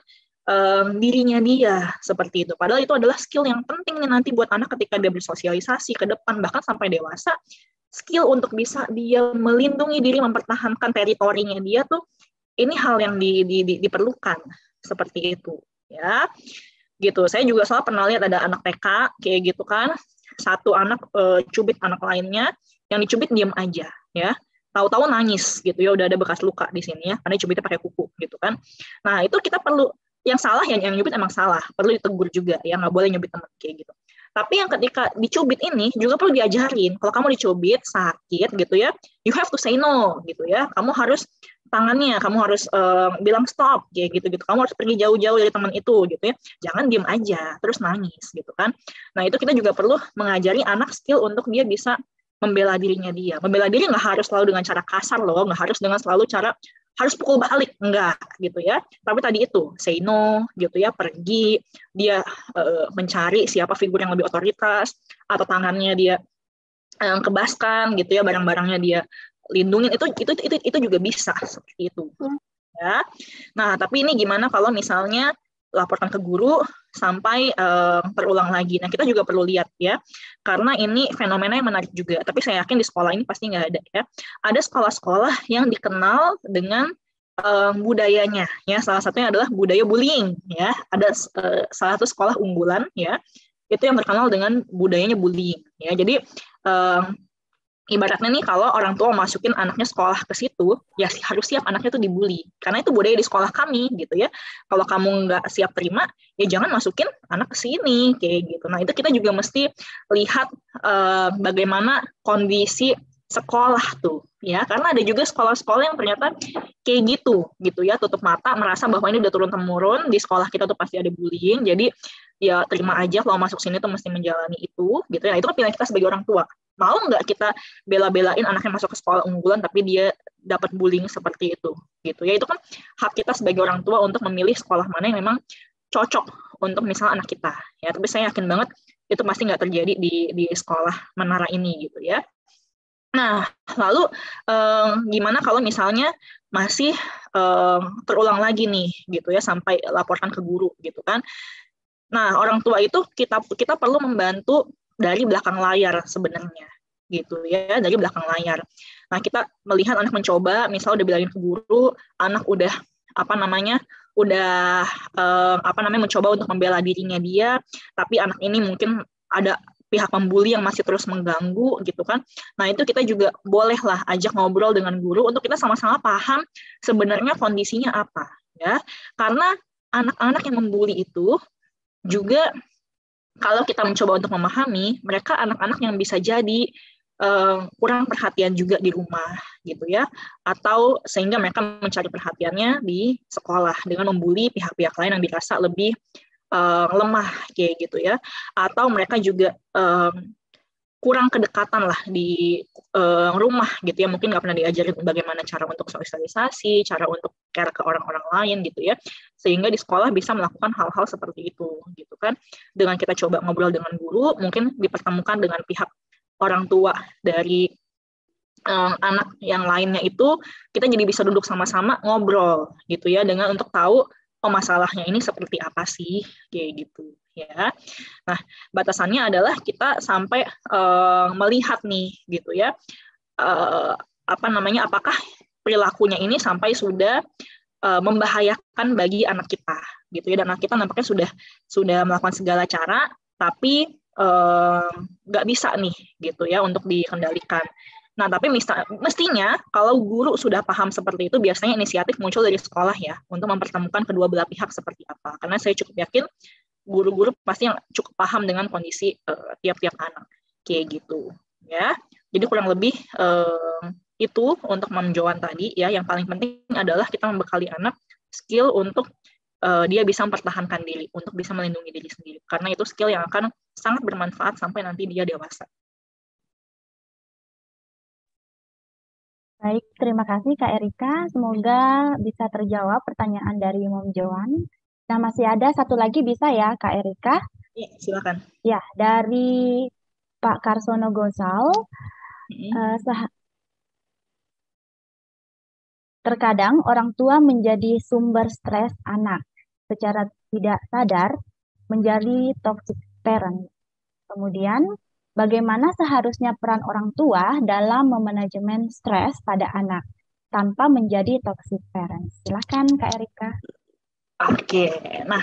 S1: dirinya dia seperti itu, padahal itu adalah skill yang penting nih nanti buat anak ketika dia bersosialisasi ke depan, bahkan sampai dewasa. Skill untuk bisa dia melindungi diri, mempertahankan teritorinya dia tuh, ini hal yang diperlukan seperti itu ya, gitu. Saya juga soal pernah lihat ada anak TK kayak gitu kan, satu anak cubit anak lainnya, yang dicubit diam aja ya, tahu-tahu nangis gitu ya, udah ada bekas luka di sini ya, karena cubitnya pakai kuku gitu kan. Nah, itu kita perlu, yang salah yang nyubit emang salah, perlu ditegur juga ya, nggak boleh nyubit teman kayak gitu. Tapi yang ketika dicubit ini juga perlu diajarin, kalau kamu dicubit sakit gitu ya, you have to say no gitu ya, kamu harus tangannya, kamu harus bilang stop kayak gitu, kamu harus pergi jauh-jauh dari teman itu gitu ya, jangan diem aja terus nangis gitu kan. Nah, itu kita juga perlu mengajari anak skill untuk dia bisa membela dirinya dia. Membela diri nggak harus selalu dengan cara kasar loh, nggak harus dengan selalu cara harus pukul balik, enggak gitu ya. Tapi tadi itu say no gitu ya, pergi dia mencari siapa figur yang lebih otoritas, atau tangannya dia kebaskan gitu ya, barang-barangnya dia lindungin, itu juga bisa seperti itu ya. Nah, tapi ini gimana kalau misalnya laporkan ke guru sampai terulang lagi. Nah, kita juga perlu lihat ya, karena ini fenomena yang menarik juga, tapi saya yakin di sekolah ini pasti nggak ada ya. Ada sekolah-sekolah yang dikenal dengan budayanya ya, salah satunya adalah budaya bullying ya. Ada salah satu sekolah unggulan ya, itu yang terkenal dengan budayanya bullying ya. Jadi ibaratnya nih, kalau orang tua masukin anaknya sekolah ke situ, ya harus siap anaknya tuh dibully, karena itu budaya di sekolah kami gitu ya. Kalau kamu nggak siap terima, ya jangan masukin anak ke sini kayak gitu. Nah, itu kita juga mesti lihat bagaimana kondisi sekolah tuh ya, karena ada juga sekolah-sekolah yang ternyata kayak gitu ya, tutup mata, merasa bahwa ini udah turun-temurun di sekolah kita tuh pasti ada bullying, jadi ya terima aja kalau masuk sini tuh mesti menjalani itu gitu ya. Itu kan pilihan kita sebagai orang tua. Mau nggak kita bela-belain anaknya masuk ke sekolah unggulan tapi dia dapat bullying seperti itu gitu ya. Itu kan hak kita sebagai orang tua untuk memilih sekolah mana yang memang cocok untuk misalnya anak kita ya. Tapi saya yakin banget itu pasti nggak terjadi di sekolah Menara ini gitu ya. Nah, lalu gimana kalau misalnya masih terulang lagi nih gitu ya sampai laporkan ke guru gitu kan. Nah, orang tua itu kita perlu membantu dari belakang layar sebenarnya gitu ya, dari belakang layar. Nah, kita melihat anak mencoba, misal udah bilangin ke guru, anak udah apa namanya udah mencoba untuk membela dirinya dia, tapi anak ini mungkin ada pihak pembuli yang masih terus mengganggu gitu kan. Nah, itu kita juga bolehlah ajak ngobrol dengan guru untuk kita sama-sama paham sebenarnya kondisinya apa ya. Karena anak-anak yang membuli itu juga kalau kita mencoba untuk memahami, mereka anak-anak yang bisa jadi kurang perhatian juga di rumah gitu ya, atau sehingga mereka mencari perhatiannya di sekolah dengan membuli pihak-pihak lain yang dirasa lebih lemah kayak gitu ya, atau mereka juga kurang kedekatan lah di rumah gitu ya, mungkin nggak pernah diajarin bagaimana cara untuk sosialisasi, cara untuk care ke orang-orang lain gitu ya, sehingga di sekolah bisa melakukan hal-hal seperti itu gitu kan. Dengan kita coba ngobrol dengan guru, mungkin dipertemukan dengan pihak orang tua dari anak yang lainnya itu, kita jadi bisa duduk sama-sama ngobrol gitu ya, dengan untuk tahu oh masalahnya ini seperti apa sih kayak gitu ya. Nah, batasannya adalah kita sampai melihat nih gitu ya, apakah perilakunya ini sampai sudah membahayakan bagi anak kita gitu ya, dan anak kita nampaknya sudah melakukan segala cara tapi nggak bisa nih gitu ya untuk dikendalikan. Nah, tapi mestinya kalau guru sudah paham seperti itu, biasanya inisiatif muncul dari sekolah ya untuk mempertemukan kedua belah pihak seperti apa. Karena saya cukup yakin guru-guru pasti yang cukup paham dengan kondisi tiap-tiap anak kayak gitu ya. Jadi kurang lebih itu untuk Mam Joan tadi ya. Yang paling penting adalah kita membekali anak skill untuk dia bisa mempertahankan diri, untuk bisa melindungi diri sendiri. Karena itu skill yang akan sangat bermanfaat sampai nanti dia dewasa.
S2: Baik, terima kasih Kak Erika. Semoga bisa terjawab pertanyaan dari Mom Joan. Nah, masih ada satu lagi bisa ya Kak Erika?
S1: Ya, silakan.
S2: Ya, dari Pak Karsono Gosal. Terkadang orang tua menjadi sumber stres anak. Secara tidak sadar menjadi toxic parent. Kemudian, bagaimana seharusnya peran orang tua dalam memanajemen stres pada anak tanpa menjadi toxic parent? Silakan Kak Erika.
S1: Oke, nah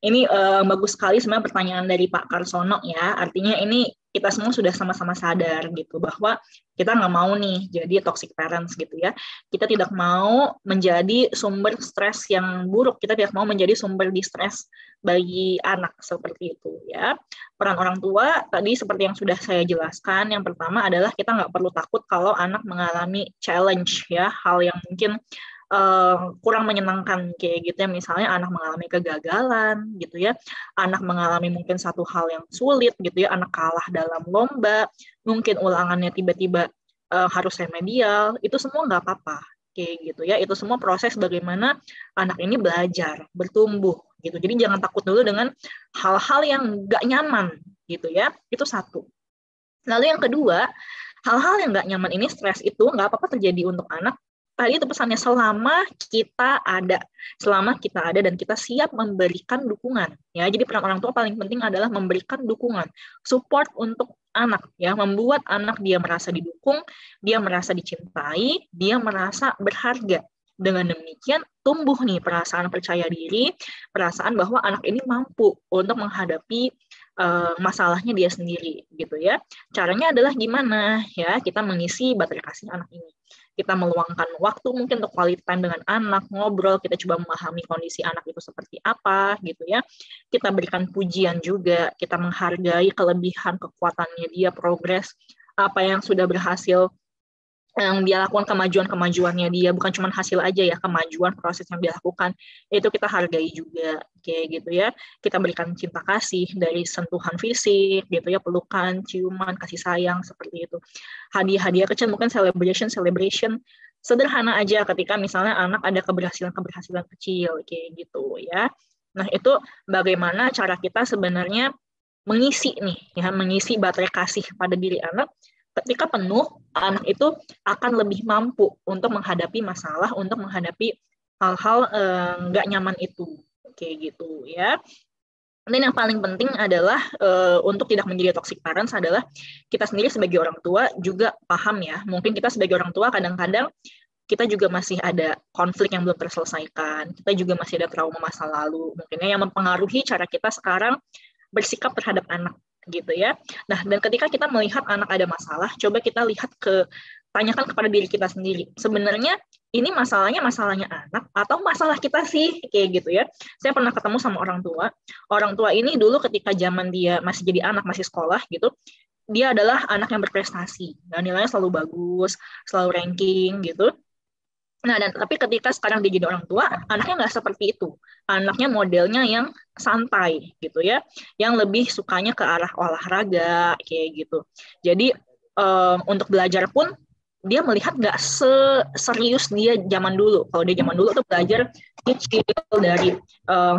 S1: ini bagus sekali sebenarnya pertanyaan dari Pak Karsono ya. Artinya ini kita semua sudah sama-sama sadar gitu bahwa kita nggak mau nih jadi toxic parents gitu ya. Kita tidak mau menjadi sumber stres yang buruk. Kita tidak mau menjadi sumber distress bagi anak seperti itu ya. Peran orang tua tadi seperti yang sudah saya jelaskan. Yang pertama adalah kita nggak perlu takut kalau anak mengalami challenge ya, hal yang mungkin kurang menyenangkan kayak gitu ya, misalnya anak mengalami kegagalan gitu ya, anak mengalami mungkin satu hal yang sulit gitu ya, anak kalah dalam lomba, mungkin ulangannya tiba-tiba harus remedial, itu semua nggak apa-apa kayak gitu ya, itu semua proses bagaimana anak ini belajar, bertumbuh gitu. Jadi jangan takut dulu dengan hal-hal yang nggak nyaman gitu ya, itu satu. Lalu yang kedua, hal-hal yang nggak nyaman ini, stres itu nggak apa-apa terjadi untuk anak. Tadi itu pesannya, selama kita ada dan kita siap memberikan dukungan ya. Jadi peran orang tua paling penting adalah memberikan dukungan, support untuk anak ya, membuat anak dia merasa didukung, dia merasa dicintai, dia merasa berharga. Dengan demikian tumbuh nih perasaan percaya diri, perasaan bahwa anak ini mampu untuk menghadapi masalahnya dia sendiri gitu ya. Caranya adalah gimana ya, kita mengisi baterai kasih anak ini. Kita meluangkan waktu mungkin untuk quality time dengan anak, ngobrol, kita coba memahami kondisi anak itu seperti apa gitu ya. Kita berikan pujian juga, kita menghargai kelebihan, kekuatannya dia, progres, apa yang sudah berhasil yang dia lakukan, kemajuan-kemajuannya dia, bukan cuma hasil aja ya, kemajuan proses yang dia lakukan, itu kita hargai juga kayak gitu ya. Kita berikan cinta kasih dari sentuhan fisik gitu ya, pelukan, ciuman, kasih sayang seperti itu. Hadiah-hadiah kecil, mungkin celebration sederhana aja ketika misalnya anak ada keberhasilan kecil kayak gitu ya. Nah, itu bagaimana cara kita sebenarnya mengisi nih ya, mengisi baterai kasih pada diri anak ketika penuh, anak itu akan lebih mampu untuk menghadapi masalah, untuk menghadapi hal-hal nggak nyaman itu, kayak gitu ya. Dan yang paling penting adalah untuk tidak menjadi toxic parents adalah kita sendiri sebagai orang tua juga paham ya. Mungkin kita sebagai orang tua kadang-kadang kita juga masih ada konflik yang belum terselesaikan. Kita juga masih ada trauma masa lalu. Mungkinnya yang mempengaruhi cara kita sekarang bersikap terhadap anak gitu ya. Nah, dan ketika kita melihat anak ada masalah, coba kita lihat tanyakan kepada diri kita sendiri. Sebenarnya ini masalahnya anak atau masalah kita sih, kayak gitu ya. Saya pernah ketemu sama orang tua ini dulu ketika zaman dia masih jadi anak, masih sekolah gitu, dia adalah anak yang berprestasi, dan nilainya selalu bagus, selalu ranking gitu. Nah, dan tapi ketika sekarang dia jadi orang tua, anaknya nggak seperti itu. Anaknya modelnya yang santai gitu ya, yang lebih sukanya ke arah olahraga kayak gitu. Jadi untuk belajar pun dia melihat nggak serius dia zaman dulu. Kalau dia zaman dulu tuh belajar kecil dari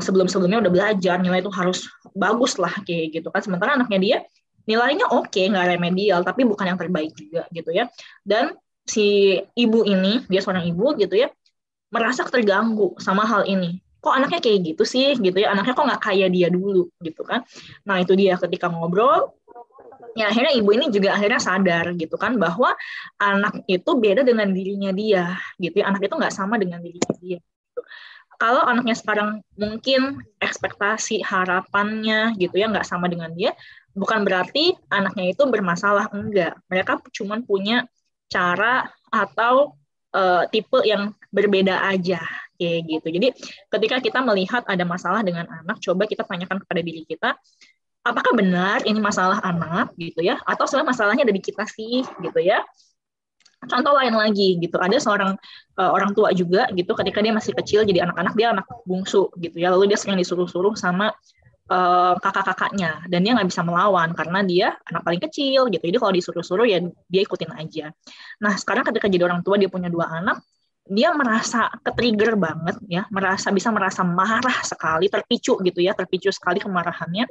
S1: sebelum-sebelumnya udah belajar, nilai itu harus bagus lah kayak gitu kan. Sementara anaknya dia nilainya oke, nggak remedial, tapi bukan yang terbaik juga gitu ya. Dan si ibu ini, dia seorang ibu gitu ya, merasa terganggu sama hal ini. Kok anaknya kayak gitu sih gitu ya, anaknya kok nggak kayak dia dulu gitu kan. Nah itu dia ketika ngobrol, ya akhirnya ibu ini juga akhirnya sadar gitu kan bahwa anak itu beda dengan dirinya dia gitu ya, anak itu nggak sama dengan dirinya dia gitu. Kalau anaknya sekarang mungkin ekspektasi harapannya gitu ya nggak sama dengan dia, bukan berarti anaknya itu bermasalah, enggak. Mereka cuma punya cara atau tipe yang berbeda aja kayak gitu. Jadi ketika kita melihat ada masalah dengan anak, coba kita tanyakan kepada diri kita, apakah benar ini masalah anak gitu ya, atau sebenarnya masalahnya ada di kita sih gitu ya. Contoh lain lagi gitu, ada seorang orang tua juga gitu, ketika dia masih kecil jadi anak-anak, dia anak bungsu gitu ya, lalu dia sering disuruh-suruh sama kakak-kakaknya, dan dia nggak bisa melawan karena dia anak paling kecil gitu. Jadi kalau disuruh-suruh ya dia ikutin aja. Nah sekarang ketika jadi orang tua, dia punya 2 anak, dia merasa ke-trigger banget ya, bisa merasa marah sekali, terpicu gitu ya, terpicu sekali kemarahannya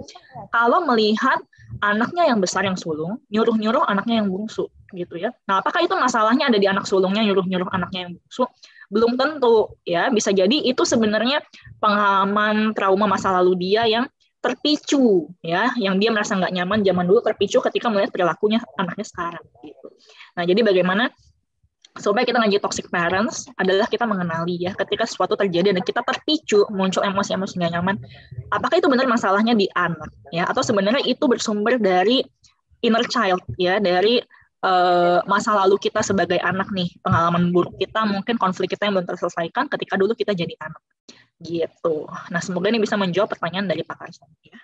S1: kalau melihat anaknya yang besar yang sulung nyuruh-nyuruh anaknya yang bungsu gitu ya. Nah, apakah itu masalahnya ada di anak sulungnya nyuruh-nyuruh anaknya yang bungsu? Belum tentu ya, bisa jadi itu sebenarnya pengalaman trauma masa lalu dia yang terpicu ya, yang dia merasa nggak nyaman zaman dulu, terpicu ketika melihat perilakunya anaknya sekarang gitu. Nah, jadi bagaimana supaya kita nggak jadi toxic parents adalah kita mengenali ya, ketika sesuatu terjadi dan kita terpicu muncul emosi-emosi nggak nyaman, apakah itu benar masalahnya di anak ya, atau sebenarnya itu bersumber dari inner child ya, dari masa lalu kita sebagai anak nih, pengalaman buruk kita, mungkin konflik kita yang belum terselesaikan ketika dulu kita jadi anak gitu. Nah semoga ini bisa menjawab pertanyaan dari Pak Karsan ya.